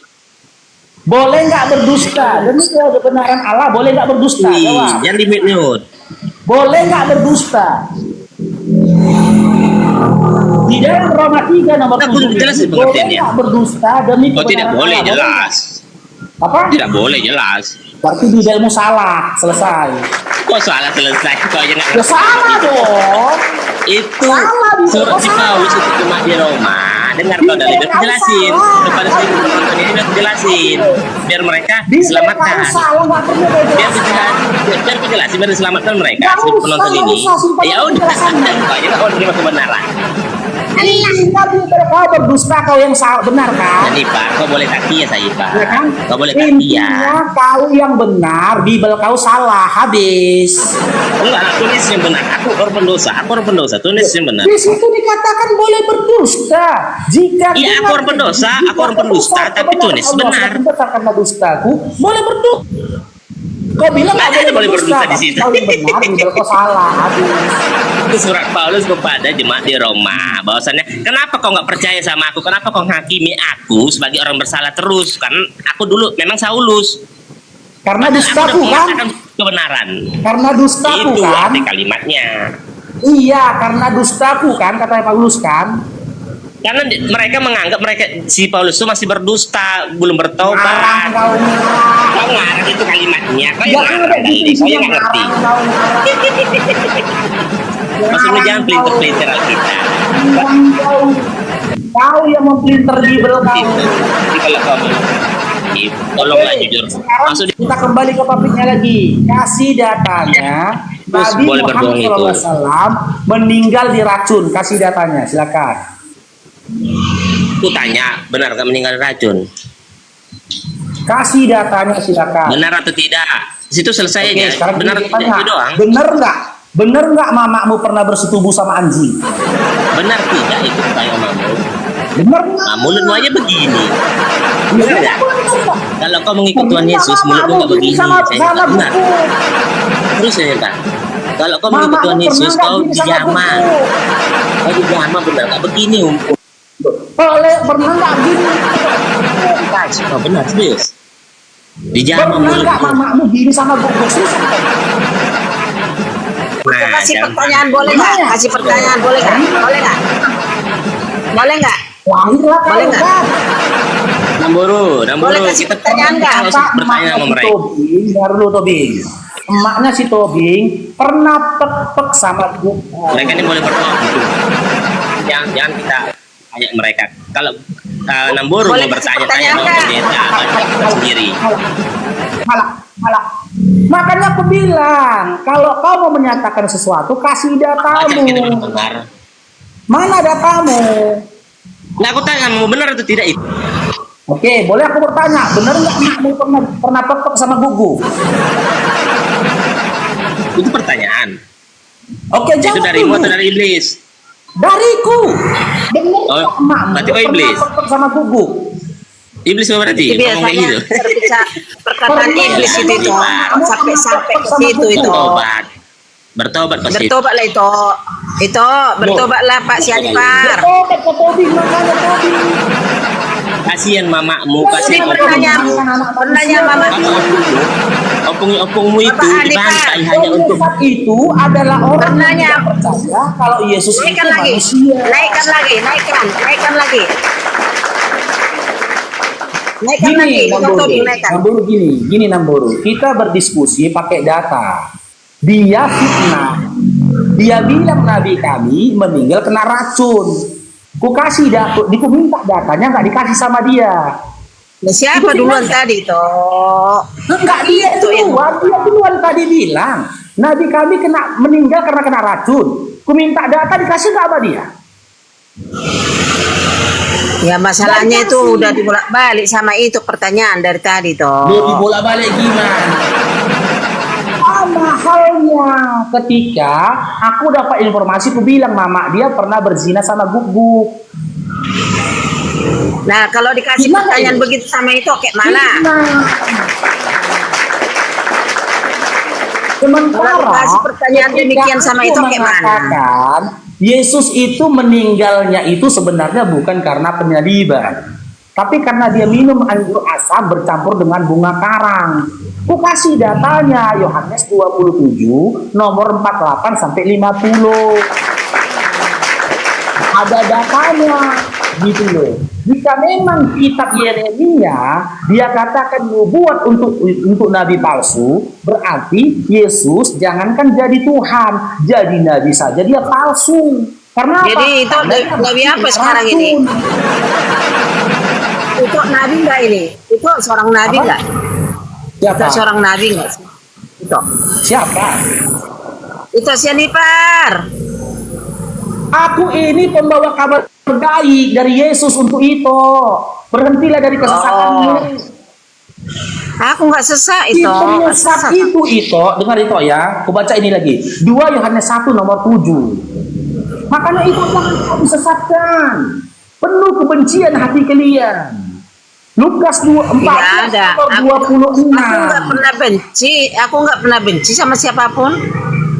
Boleh nggak berdusta? Demi kebenaran Allah, boleh nggak berdusta? Jawab. Jangan di-mute. Boleh nggak berdusta? Di dalam Roma 3 nomor Aku 7 jelasin boleh pengertiannya. nggak berdusta demi Oh, tidak kebenaran boleh Allah? jelas. Apa? Tidak boleh jelas. Berarti Bibelmu salah, selesai. Kok soalnya selesai? Kok aja nggak Ya salah dong. itu Salah, Bibel. surat si Salah. Paulus itu cuma di Roma. Dengar kau dari biar aku jelasin kepada seribu penonton ini, biar aku jelasin biar mereka diselamatkan. Bibel salah, nggak perlu Biar berjelasan. biar aku jelasin biar diselamatkan mereka Nggak seribu usah, penonton nggak ini. usah, simpan Ya aja udah, penjelasannya. kau aja nggak mau terima kebenaran. Nabi kau berdusta, kau yang salah, benar kan? Jadi Pak, kau boleh kaki ya saya Pak. Ya kan? Kau boleh kaki ya. Intinya kau yang benar, Bibel kau salah, habis. Enggak, tulis yang benar. Aku orang pendosa. Tulis yang benar. Di situ dikatakan boleh berdusta. Jika Iya, aku orang pendosa, aku orang pendusta, tapi tulis benar. Karena dustaku, boleh berdusta. Kau bilang Nggak ada boleh berdusta di situ. Kau yang benar, Bibel kau salah, habis. Itu surat Paulus kepada jemaat di Roma. Bahwasannya, kenapa kau nggak percaya sama aku? Kenapa kau menghakimi aku sebagai orang bersalah terus? Kan aku dulu memang Saulus. Karena Aku dustaku udah kan? mengatakan kebenaran. Karena dustaku Itu kan? arti kalimatnya. Iya, karena dustaku kan, kata Paulus kan? Karena mereka menganggap si Paulus itu masih berdusta, belum Ngarang bertobat. kau ngarang. Kau ngarang itu kalimatnya. Kau yang Jangan ngarang ada kali, kau yang nggak ngerti. Maksudnya jangan pelintir-pelintir Alkitab. Kau yang mempelintir Bibel kau. Itu. Jadi kalau kau Habib, tolonglah jujur. Sekarang Maksud kita kembali ke topiknya lagi. Kasih datanya. Terus Nabi boleh Muhammad berbohong itu. SAW meninggal diracun. Kasih datanya, silakan. aku tanya, benar gak meninggal racun? Kasih datanya, silakan. Benar atau tidak? Di situ selesai Oke, aja. sekarang Benar atau kita tidak tanya. itu doang. Bener nggak? Bener nggak mamamu pernah bersetubuh sama anjing? Benar tidak itu kayak omamu? Bener nggak? Nah, mulutmu aja begini. Ya, Benar nggak? Kalau kau mengikut Tuhan Yesus, mulutmu nggak begini. Sama, Saya sama nggak benar. buku. Terus saya kata, kalau kau mengikut Mamamu Tuhan pernah Yesus, nggak kau gini sama dijama. buku? Kau dijama benar nggak begini Oleh pernah nggak gini? Oh, benar serius. Dijama Pernah nggak mulutmu. mamamu gini sama buku? Susah kan? Nah, Kasih jangan- pertanyaan boleh nggak? Kasih pertanyaan boleh nggak? Boleh nggak? Boleh nggak? Lahirlah kau Boleh nggak? kan? Namburu, Boleh kasih kita pertanyaan nggak? kita harus bertanya sama si mereka. Tobing, baru dulu Tobing. Emaknya si Tobing pernah pek sama buku. Mereka ini boleh berdoa gitu. Jangan kita tanya mereka. Kalau Namburu Boleh mau kasih bertanya-tanya pertanyaan sama nggak? pendeta, banyak kita sendiri. Malah. Makanya aku bilang, kalau kau mau menyatakan sesuatu, kasih Baca kita belum datamu. dengar. Mana datamu? Nah, aku tanya mau benar atau tidak itu? Oke, boleh aku bertanya, benar nggak emakmu pernah pek sama gugu? Itu pertanyaan. Oke, Itu jawab darimu dulu. atau dari iblis? Dariku. Benar Oh, nggak emakmu berarti kau pernah iblis? pek sama gugu? Iblis apa berarti? Itu Ngomong kayak biasanya gitu. berbicara perkataan iblis itu sampai ke situ itu. Bertobat pasti. Bertobatlah itu. Itu bertobatlah Pak Sianipar. Bertobat ke Tobing, makanya Tobing. Kasihan mamamu, Ini kasihan pertanyaan mama. opung-opungmu itu Bapak Andi, dibantai Pak. hanya untuk Saat itu adalah orang yang Bertanya. tidak percaya kalau Yesus itu Naikkan lagi. manusia. Naikkan lagi. Naikkan lagi. Naikkan lagi. Tobing naikkan. Namburu gini Namburu. Kita berdiskusi pakai data. Dia fitnah. Dia bilang nabi kami meninggal kena racun. Ku kasih data, ku minta datanya nggak dikasih sama dia. Nah, siapa Itu duluan fitnah. tadi toh? Enggak dia Itu yang- duluan, dia duluan tadi bilang nabi kami kena meninggal karena kena racun. Ku minta data dikasih nggak sama dia? Ya masalahnya itu udah dibolak-balik sama itu pertanyaan dari tadi toh. Lebih bolak-balik gimana? Sama halnya ketika aku dapat informasi, aku bilang mama dia pernah berzina sama guguk. Nah kalau dikasih Gimana pertanyaan ini? begitu sama itu kayak mana? Sementara Kalau dikasih pertanyaan ketika demikian sama aku itu kayak mana? mengatakan, Yesus itu meninggalnya itu sebenarnya bukan karena penyaliban, tapi karena dia minum anggur asam bercampur dengan bunga karang. Ku kasih datanya Yohanes 27 nomor 48 sampai 50. Ada datanya gitu loh. Jika memang kitab Yeremia dia katakan nubuat untuk nabi palsu, berarti Yesus jangankan jadi Tuhan, jadi nabi saja dia palsu. Karena apa? Jadi itu Karena dia nabi apa racun. sekarang ini? Itu nabi enggak ini? Itu seorang nabi Apa? enggak? Siapa? Itu seorang nabi enggak sih? Itu. Siapa? Itu Sianipar. Aku ini pembawa kabar baik dari Yesus untuk itu. Berhentilah dari kesesatanmu. Aku enggak sesak Si itu. Nggak penyesat sesak. itu, dengar itu ya. Aku baca ini lagi. 2 Yohanes 1 nomor 7. Makanya itu jangan kau disesatkan. Penuh kebencian hati kalian. Lukas 14 Tidak ada. nomor 26. Aku enggak pernah benci. Aku enggak pernah benci sama siapapun.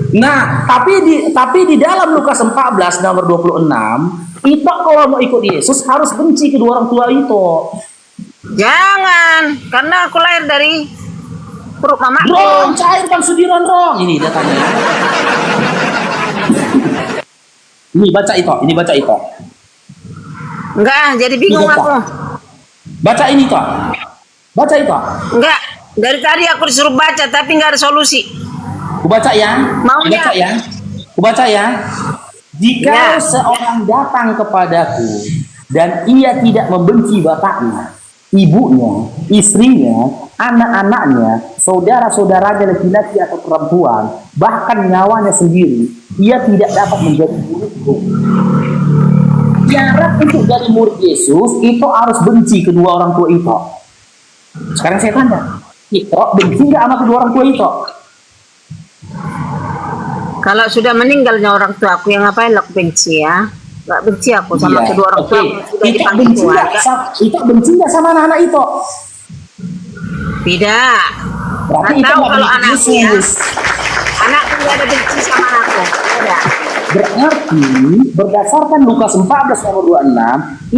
Nah, tapi di dalam Lukas 14 nomor 26, itu kalau mau ikut Yesus harus benci kedua orang tua itu. Jangan, karena aku lahir dari perut mamaku. Ron, cair Bang Sudiron Ron. Ini datanya. Ini baca itu. Enggak, jadi bingung Iya, Pak. aku. Baca ini toh. Baca itu. Enggak, dari tadi aku disuruh baca tapi enggak ada solusi. Ku baca ya. Maunya. Ku baca ya. Jika Ya. seorang datang kepadaku dan ia tidak membenci bapaknya, ibunya, istrinya, anak-anaknya, saudara-saudaranya laki-laki atau perempuan, bahkan nyawanya sendiri, ia tidak dapat menjadi muridku. Syarat untuk jadi murid Yesus itu harus benci kedua orang tua itu. Sekarang saya tanya, itu benci nggak sama kedua orang tua itu? Kalau sudah meninggalnya orang tua aku, yang ngapain aku benci ya? Gak benci aku sama Iya, kedua orang tua oke. aku, sudah Itu dipanggil benci nggak? keluarga. Itu benci nggak sama anak-anak itu? Tidak. Berarti Nggak itu tahu nggak kalau benci anakku ya. Yesus. Anakku nggak ada benci sama anakku. Tidak. Berarti berdasarkan Lukas 14 nomor 26,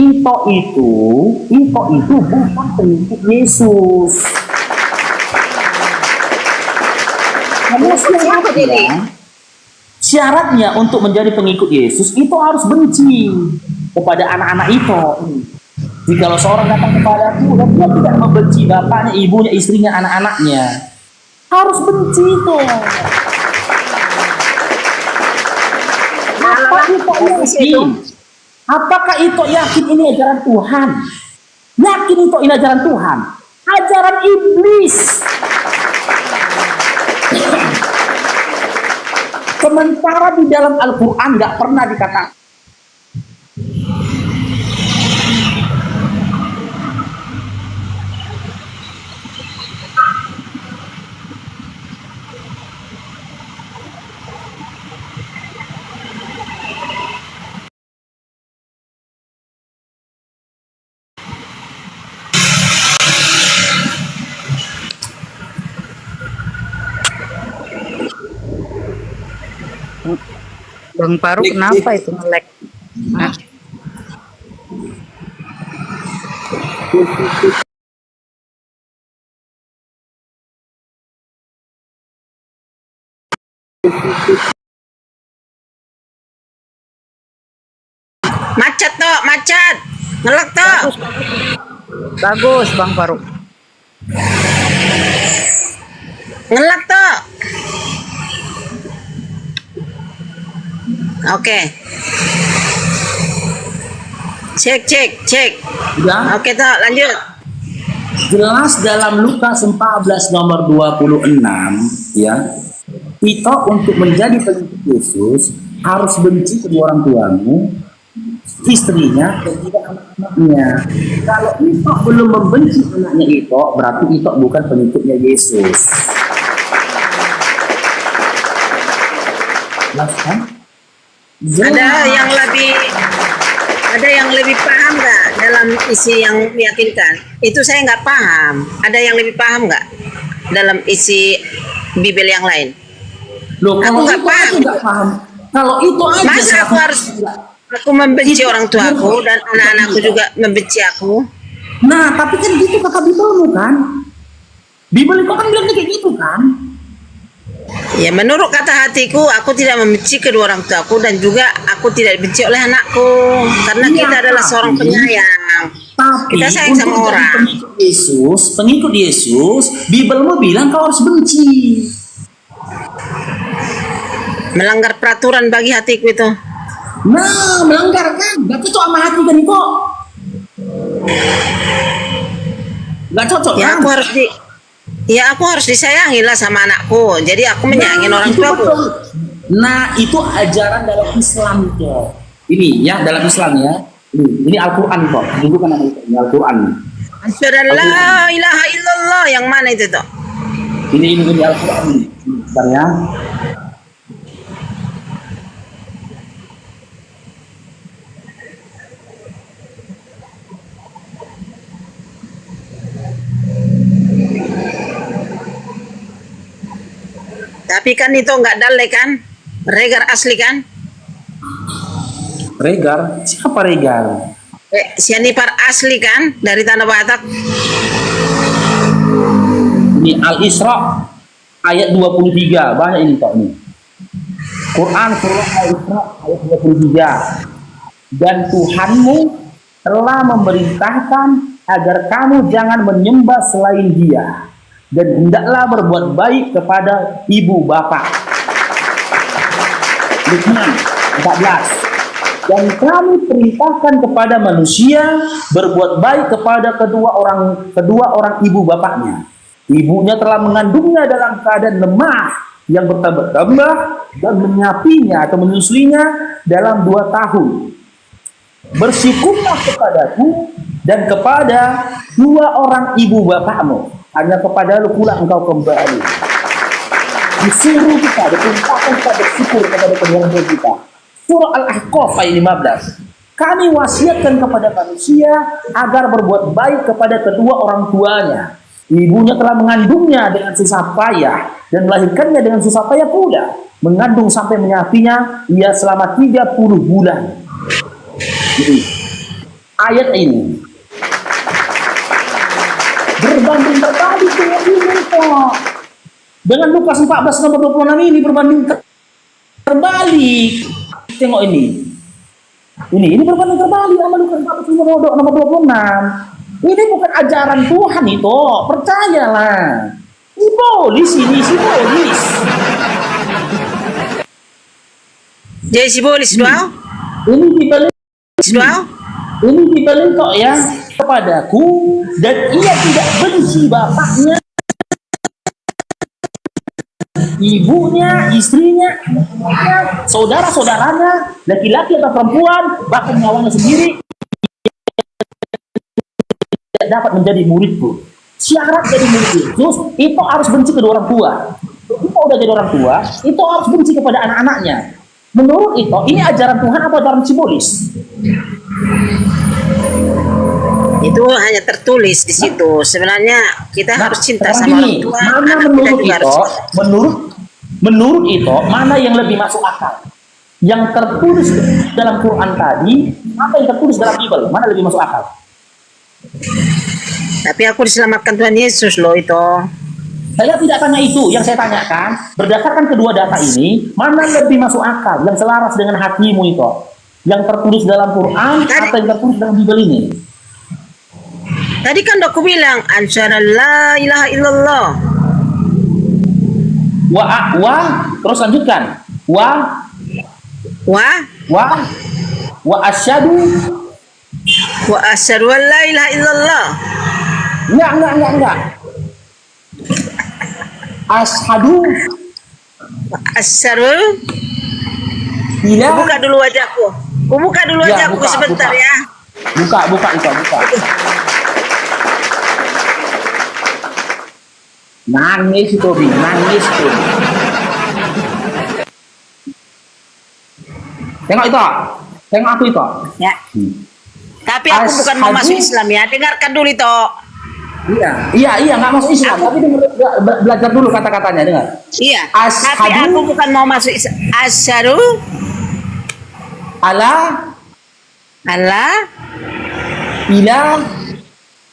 itu bukan pengikut Yesus. Karena Siapa jadi? syaratnya untuk menjadi pengikut Yesus itu harus benci kepada anak-anak itu. Jika seorang datang kepadaku dan dia tidak membenci bapaknya, ibunya, istrinya, anak-anaknya, harus benci itu. Apa itu yakin? Apakah itu yakin ini ajaran Tuhan? Yakin itu ini ajaran Tuhan? Ajaran iblis. Sementara di dalam Al-Quran nggak pernah dikatakan. Bang Paru kenapa itu nge-lag? Hah? Macet toh, macet. Ngelek toh. Bagus Bang Paru. Ngelek toh. Oke. Cek. Udah? Oke toh, lanjut. Jelas dalam Lukas 14 nomor 26 ya. Kita untuk menjadi pengikut Yesus harus benci kedua orang tuamu, istrinya dan juga anak-anaknya. Kalau itu belum membenci anaknya itu, berarti itu bukan pengikutnya Yesus. Jelas kan? Ada yang lebih paham nggak dalam isi yang meyakinkan? Itu saya nggak paham. Ada yang lebih paham nggak dalam isi Bible yang lain? Loh, Aku kalau nggak itu paham. aku nggak paham. Kalau itu aja Masa saya aku harus membenci orang tuaku dan anak-anakku juga membenci aku? Nah, tapi kan gitu kata Bibelmu kan? Bibel itu kan bilangnya kayak gitu kan? Ya, menurut kata hatiku, aku tidak membenci kedua orang tuaku dan juga aku tidak dibenci oleh anakku karena Iya, kita adalah tapi- seorang penyayang. Tapi Kita sayang sama untuk jadi orang. pengikut Yesus, Bibelmu bilang kau harus benci. Melanggar peraturan bagi hatiku itu. Nah, melanggar kan? Gak cocok sama hati kan itu? Gak cocok Ya kan? aku harus disayangi lah sama anakku. Jadi aku menyayangi orang itu tuaku. betul. Nah, itu ajaran dalam Islam itu. Ini ya, dalam Islam ya. Ini Al-Quran kok. Itu kan ini Al-Quran. Asyhadu an la ilaha illallah, yang mana itu tuh? Ini Al-Quran. Bentar ya. Tapi kan itu nggak dalek kan? Regar asli kan? Regar? Siapa Regar? Sianipar asli kan? Dari Tanah Batak. Ini Al-Isra ayat 23. Banyak ini kok nih. Quran surah Al-Isra ayat 23. Dan Tuhanmu telah memerintahkan agar kamu jangan menyembah selain Dia dan hendaklah berbuat baik kepada ibu bapak. Luqman 14. Dan kami perintahkan kepada manusia berbuat baik kepada kedua orang ibu bapaknya. Ibunya telah mengandungnya dalam keadaan lemah yang bertambah-tambah dan menyapinya atau menyusuinya dalam 2 tahun. Bersyukurlah kepadaku dan kepada 2 orang ibu bapakmu, hanya kepada lu pula engkau kembali. Disuruh kita, diperintahkan kita bersyukur kepada kedua orang tua kita. Surah Al-Ahqaf ayat 15. Kami wasiatkan kepada manusia agar berbuat baik kepada kedua orang tuanya. Ibunya telah mengandungnya dengan susah payah dan melahirkannya dengan susah payah pula. Mengandung sampai menyapinya ia selama 30 bulan. Jadi, ayat ini berbanding terbalik dengan ini kok. Dengan Lukas 14 nomor 26 ini berbanding terbalik. Tengok ini. Ini berbanding terbalik sama Lukas 14 nomor 26. Ini bukan ajaran Tuhan itu, percayalah. Simbolis ini, simbolis. Jadi simbolis doang. Ini dibalik, Doang. ini dibalik kok ya kepadaku, dan ia tidak benci bapaknya, ibunya, istrinya, saudara-saudaranya, laki-laki atau perempuan, bahkan nyawanya sendiri, tidak dapat menjadi muridku. Syarat jadi murid Yesus itu harus benci kedua orang tua. Kalau kita udah jadi orang tua, itu harus benci kepada anak-anaknya. Menurut itu, ini ajaran Tuhan apa ajaran simbolis? Itu hanya tertulis di situ. Sebenarnya kita harus cinta sekarang sama orang gini, tua. mana anak kita menurut juga harus itu, cinta. menurut itu, mana yang lebih masuk akal? Yang tertulis dalam Quran tadi, apa yang tertulis dalam Bible? Mana lebih masuk akal? Tapi aku diselamatkan Tuhan Yesus loh itu. Saya tidak tanya itu, yang saya tanyakan, berdasarkan kedua data ini, mana lebih masuk akal, yang selaras dengan hatimu itu? Yang tertulis dalam Quran atau yang tertulis dalam Bible ini? Tadi kan aku bilang asyhadu la ilaha illallah. Terus lanjutkan. Wa asyhadu Wa asyhadu an la ilaha illallah. Enggak. Ashadu Asyhadu. ila. Buka dulu wajahku. Buka dulu Ya, wajahku buka, sebentar buka. ya. Buka. Nangis itu, nangis tuh. Tengok itu, tengok aku itu. Ya. Tapi aku bukan mau Asyhadu. masuk Islam ya. Dengarkan dulu itu. Iya, nggak masuk Islam, tapi belajar dulu kata-katanya, dengar. Iya. Asyhadu. Tapi aku bukan mau masuk Islam. Asyhadu Allah alla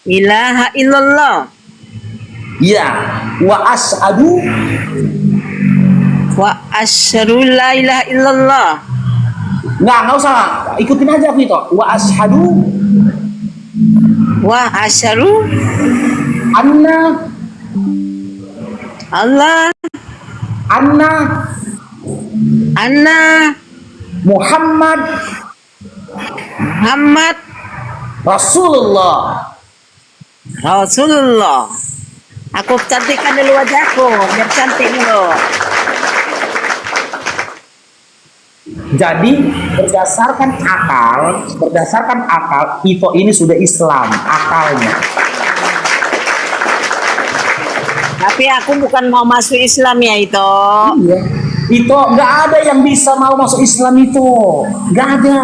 ilaha illallah. ya wa asyhadu Wa asyhadu la ilaha illallah. nggak usah, ikutin aja aku itu. Wa asyhadu anna Allah anna Muhammad Rasulullah. Aku cantikkan dulu wajahku biar cantik dulu. Jadi berdasarkan akal itu ini sudah Islam akalnya. Tapi aku bukan mau masuk Islam ya itu. Iya. Itu nggak ada yang bisa mau masuk Islam itu, nggak ada.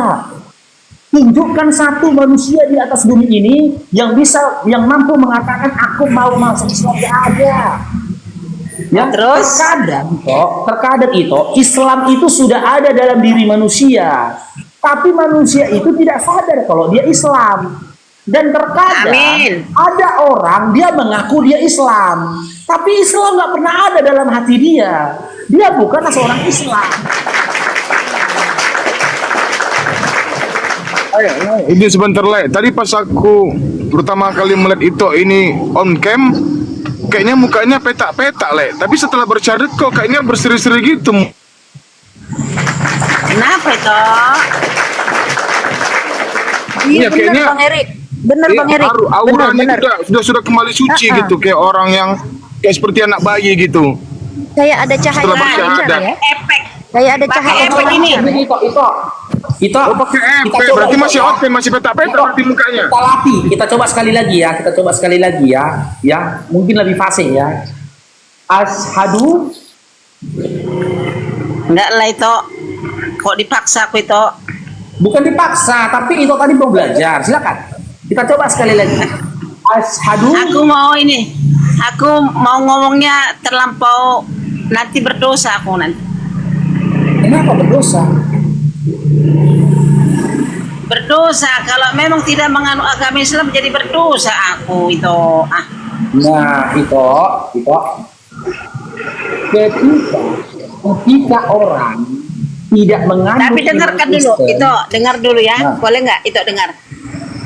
Tunjukkan satu manusia di atas bumi ini yang mampu mengatakan aku mau masuk Islam, nggak ada. Ya, Terus? terkadang itu Islam itu sudah ada dalam diri manusia, tapi manusia itu tidak sadar kalau dia Islam. Dan terkadang Amin. ada orang dia mengaku dia Islam, tapi Islam nggak pernah ada dalam hati dia. Dia bukan seorang Islam. Ini sebentar Le. Tadi pas aku pertama kali melihat itu ini on cam, kayaknya mukanya petak-petak Le. Tapi setelah bercadar kok kayaknya berseri-seri gitu. Kenapa itu? kayaknya kayaknya Bang Erik. Bener Bang Erik. auranya sudah kembali suci gitu, kayak orang yang kayak seperti anak bayi gitu. Kayak ada cahaya Setelah bersyahadat. ya. Efek. Kayak ada Pakai cahaya efek ini. Itu Oh pakai MP, kita coba, berarti kita masih coba. oke, masih peta-peta berarti mukanya. Kita latih, kita coba sekali lagi ya, mungkin lebih fasih ya. Ashadu. Enggak lah itu. Kok dipaksa aku itu? Bukan dipaksa, tapi itu tadi mau belajar. Silakan. Kita coba sekali lagi. Ashadu. Aku mau ini. Aku mau ngomongnya terlampau nanti berdosa aku nanti. Kenapa berdosa? Berdosa kalau memang tidak menganut agama Islam jadi berdosa aku itu. Nah, itu ketika orang tidak menganut Tapi dengarkan iman dulu, Kristen, itu dengar dulu ya. Nah. Boleh nggak? Itu dengar.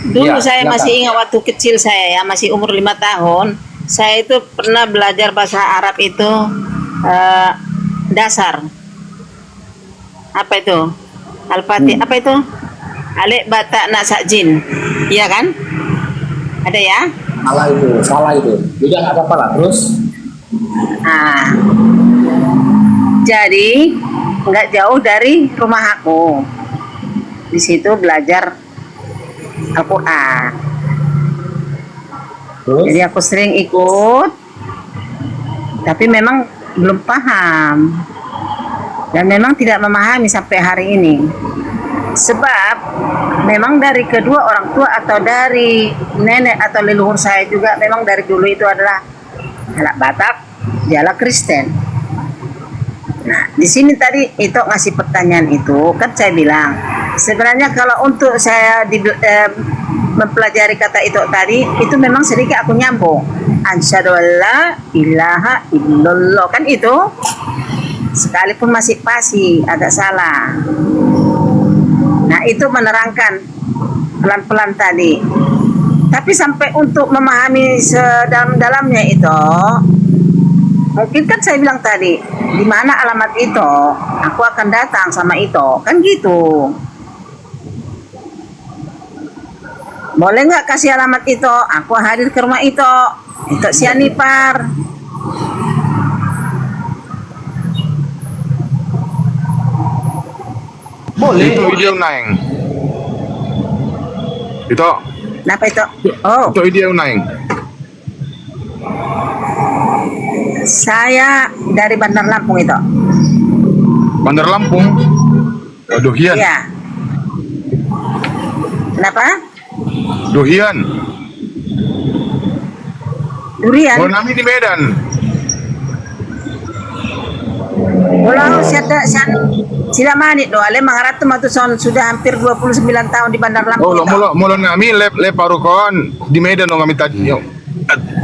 Dulu Ya, saya silakan. masih ingat waktu kecil saya ya, masih umur 5 tahun. Saya itu pernah belajar bahasa Arab itu dasar. Apa itu? Al-Fatih. Apa itu? Alif bata nasak jin. Iya kan? Ada ya? salah itu. Udah nggak apa-apa lah. Terus, Nah, jadi nggak jauh dari rumah aku. Di situ belajar Al-Quran. Jadi aku sering ikut, tapi memang belum paham dan memang tidak memahami sampai hari ini. Sebab memang dari kedua orang tua atau dari nenek atau leluhur saya juga memang dari dulu itu adalah anak Batak, dialah Kristen. Nah, di sini tadi itu ngasih pertanyaan itu, kan saya bilang sebenarnya kalau untuk saya mempelajari kata itu tadi, itu memang sedikit aku nyambung. Asyhadu alla ilaha illallah, kan itu sekalipun masih pasti agak salah. Nah, itu menerangkan pelan-pelan tadi. Tapi sampai untuk memahami sedalam-dalamnya itu, mungkin kan saya bilang tadi, di mana alamat itu, aku akan datang sama itu, kan gitu. Boleh nggak kasih alamat itu? Aku hadir ke rumah itu Sianipar. boleh. Itu video naing. Itu Kenapa itu? Oh, video naing. saya dari Bandar Lampung itu. Bandar Lampung. Dohian. Iya. Kenapa? Dohian. Durian. Oh, nami di Medan. Pulau sila manit do ale mangaratum atau sudah hampir 29 tahun di Bandar Oh, Lampung. lo molo nami le parukon di Medan dong kami tadi. Yuk,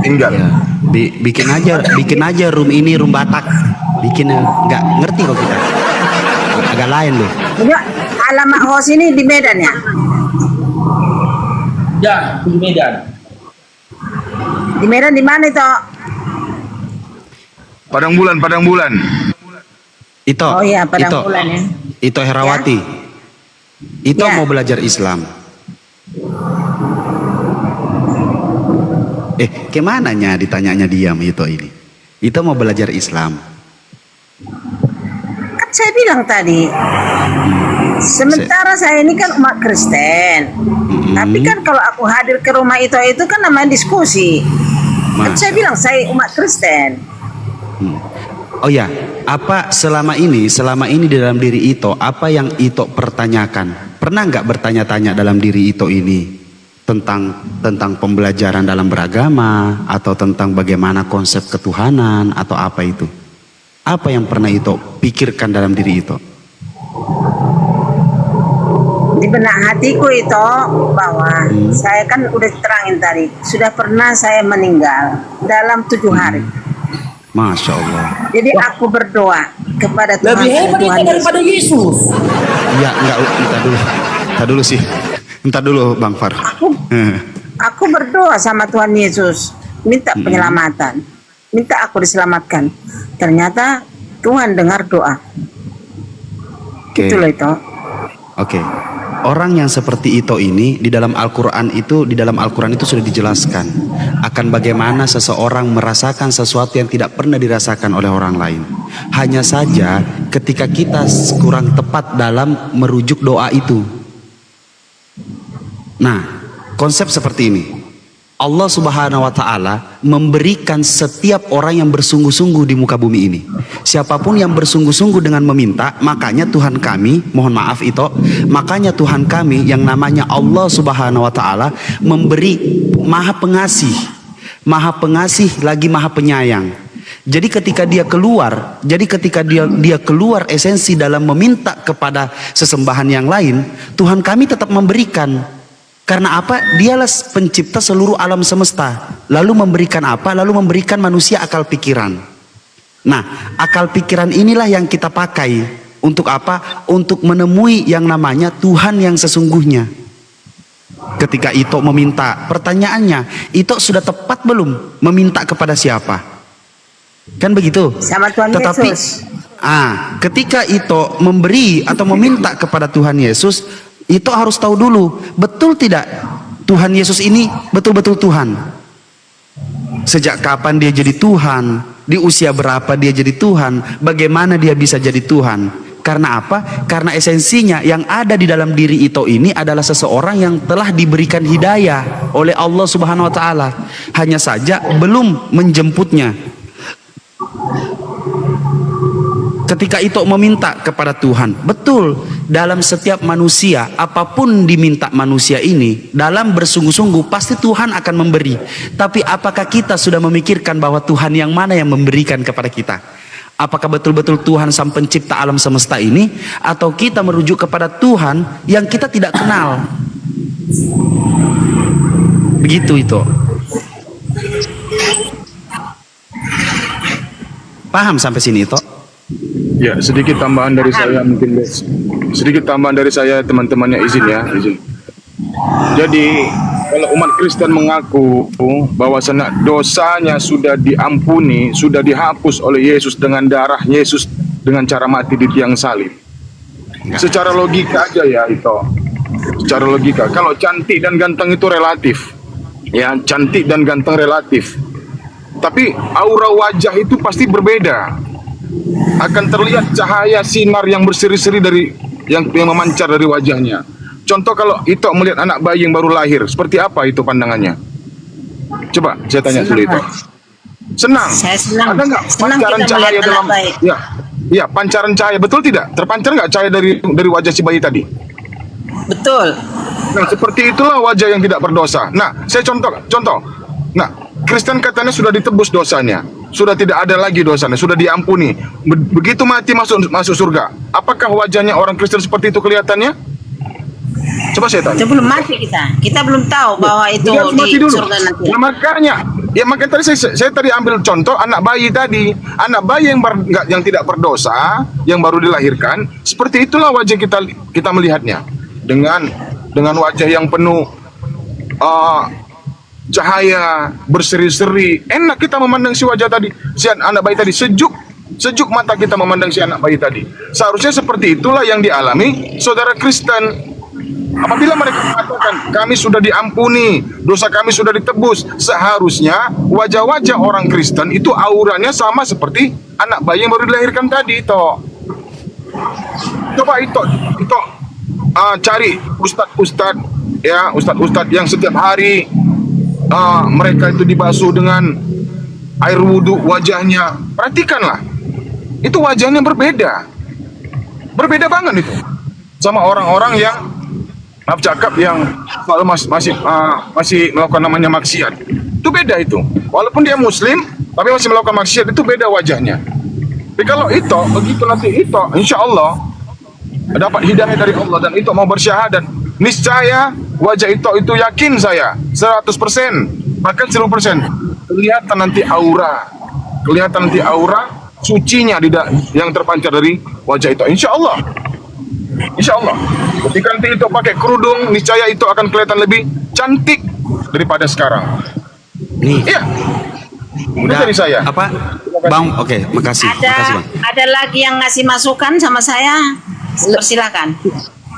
tinggal. Ya, bikin aja room ini room Batak. Bikin nggak ngerti kok kita. Agak lain loh. Enggak, alamat host ini di Medan ya? Ya, di Medan. Di Medan di mana itu? Padang bulan. Itu. Oh iya, Padang Bulan ya. Itu Herawati. Itu Ya. mau belajar Islam. Kemananya ditanyanya diam itu ini. Itu mau belajar Islam. Kan saya bilang tadi. Sementara saya ini kan umat Kristen. Tapi kan kalau aku hadir ke rumah itu kan namanya diskusi. Kan saya bilang saya umat Kristen. Oh ya, apa selama ini di dalam diri Ito, apa yang Ito pertanyakan? Pernah nggak bertanya-tanya dalam diri Ito ini tentang pembelajaran dalam beragama atau tentang bagaimana konsep ketuhanan atau apa itu? Apa yang pernah Ito pikirkan dalam diri Ito? Di benak hatiku itu bahwa saya kan udah terangin tadi, sudah pernah saya meninggal dalam 7 hari. Masya Allah. Jadi aku berdoa kepada Tuhan. Lebih hebat Tuhan itu daripada Yesus. Ya enggak, entar dulu sih. Entar dulu Bang Far. Aku berdoa sama Tuhan Yesus, minta penyelamatan, minta aku diselamatkan. Ternyata Tuhan dengar doa. Oke. Gitu loh itu. Oke. orang yang seperti Ito ini di dalam Al-Quran itu sudah dijelaskan akan bagaimana seseorang merasakan sesuatu yang tidak pernah dirasakan oleh orang lain. Hanya saja ketika kita kurang tepat dalam merujuk doa itu. Nah, konsep seperti ini. Allah Subhanahu wa Ta'ala memberikan setiap orang yang bersungguh-sungguh di muka bumi ini. Siapapun yang bersungguh-sungguh dengan meminta, makanya Tuhan kami, mohon maaf itu, makanya Tuhan kami yang namanya Allah Subhanahu wa Ta'ala memberi Maha Pengasih lagi Maha Penyayang. Jadi ketika dia keluar esensi dalam meminta kepada sesembahan yang lain, Tuhan kami tetap memberikan. Karena apa? Dialah pencipta seluruh alam semesta. Lalu memberikan apa? Lalu memberikan manusia akal pikiran. Nah, akal pikiran inilah yang kita pakai. Untuk apa? Untuk menemui yang namanya Tuhan yang sesungguhnya. Ketika Ito meminta, pertanyaannya, Ito sudah tepat belum meminta kepada siapa? Kan begitu? Sama Tuhan Yesus. Ketika Ito memberi atau meminta kepada Tuhan Yesus, Ito harus tahu dulu, betul tidak Tuhan Yesus ini betul-betul Tuhan? Sejak kapan dia jadi Tuhan? Di usia berapa dia jadi Tuhan? Bagaimana dia bisa jadi Tuhan? Karena apa? Karena esensinya yang ada di dalam diri Ito ini adalah seseorang yang telah diberikan hidayah oleh Allah Subhanahu wa Ta'ala. Hanya saja belum menjemputnya. Ketika Ito meminta kepada Tuhan, betul, dalam setiap manusia, apapun diminta manusia ini, dalam bersungguh-sungguh pasti Tuhan akan memberi. Tapi apakah kita sudah memikirkan bahwa Tuhan yang mana yang memberikan kepada kita? Apakah betul-betul Tuhan sang pencipta alam semesta ini, atau kita merujuk kepada Tuhan yang kita tidak kenal? Begitu Ito. Paham sampai sini Ito? Ya, sedikit tambahan dari saya mungkin, guys. Sedikit tambahan dari saya, teman-temannya, izin. Jadi, kalau umat Kristen mengaku bahwasanya dosanya sudah diampuni, sudah dihapus oleh Yesus dengan darah Yesus dengan cara mati di tiang salib. Secara logika aja ya itu. Secara logika, kalau cantik dan ganteng itu relatif. Ya, cantik dan ganteng relatif. Tapi aura wajah itu pasti berbeda. Akan terlihat cahaya sinar yang berseri-seri dari yang memancar dari wajahnya. Contoh kalau Ito melihat anak bayi yang baru lahir, seperti apa itu pandangannya? Coba saya tanya dulu Ito. Senang. Saya senang. Ada nggak Senang pancaran kita cahaya melihat dalam? anak bayi. Ya, pancaran cahaya, betul tidak? Terpancar nggak cahaya dari wajah si bayi tadi? Betul. Nah, seperti itulah wajah yang tidak berdosa. Nah, saya contoh. Nah, Kristen katanya sudah ditebus dosanya, sudah tidak ada lagi dosanya, sudah diampuni. Begitu mati masuk surga. Apakah wajahnya orang Kristen seperti itu kelihatannya? Coba saya tanya. Itu belum mati kita belum tahu bahwa itu Dia harus mati di dulu. surga nanti. Nah, makanya tadi saya tadi ambil contoh anak bayi tadi, anak bayi yang tidak berdosa, yang baru dilahirkan, seperti itulah wajah kita melihatnya dengan wajah yang penuh cahaya, berseri-seri. Enak kita memandang si wajah tadi, si anak bayi tadi, sejuk mata kita memandang si anak bayi tadi. Seharusnya seperti itulah yang dialami saudara Kristen. Apabila mereka mengatakan kami sudah diampuni, dosa kami sudah ditebus, seharusnya wajah-wajah orang Kristen itu auranya sama seperti anak bayi yang baru dilahirkan tadi. Coba itu cari ustadz yang setiap hari mereka itu dibasuh dengan air wudhu wajahnya. Perhatikanlah, itu wajahnya berbeda banget itu sama orang-orang yang yang selalu masih melakukan namanya maksiat. Itu beda itu. Walaupun dia Muslim, tapi masih melakukan maksiat, itu beda wajahnya. Tapi kalau itu begitu nanti itu, insya Allah dapat hidayah dari Allah dan itu mau bersyahadat, niscaya wajah itu yakin saya 100%, bahkan 1000%. Kelihatan nanti aura sucinya yang terpancar dari wajah itu. Insya Allah. Ketika nanti itu pakai kerudung, niscaya itu akan kelihatan lebih cantik daripada sekarang. Nih. Iya. Udah dari saya. Apa? Bang, oke, makasih. Makasih, Bang. Ada lagi yang ngasih masukan sama saya? Persilakan.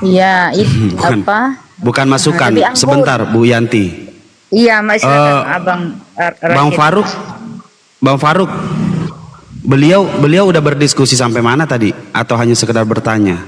Iya, itu Bukan. apa? Bukan masukan. Jadi anggur. Sebentar, Bu Yanti. Iya, Mas Abang Bang Rashid. Faruk, Bang Faruk, beliau udah berdiskusi sampai mana tadi? Atau hanya sekedar bertanya?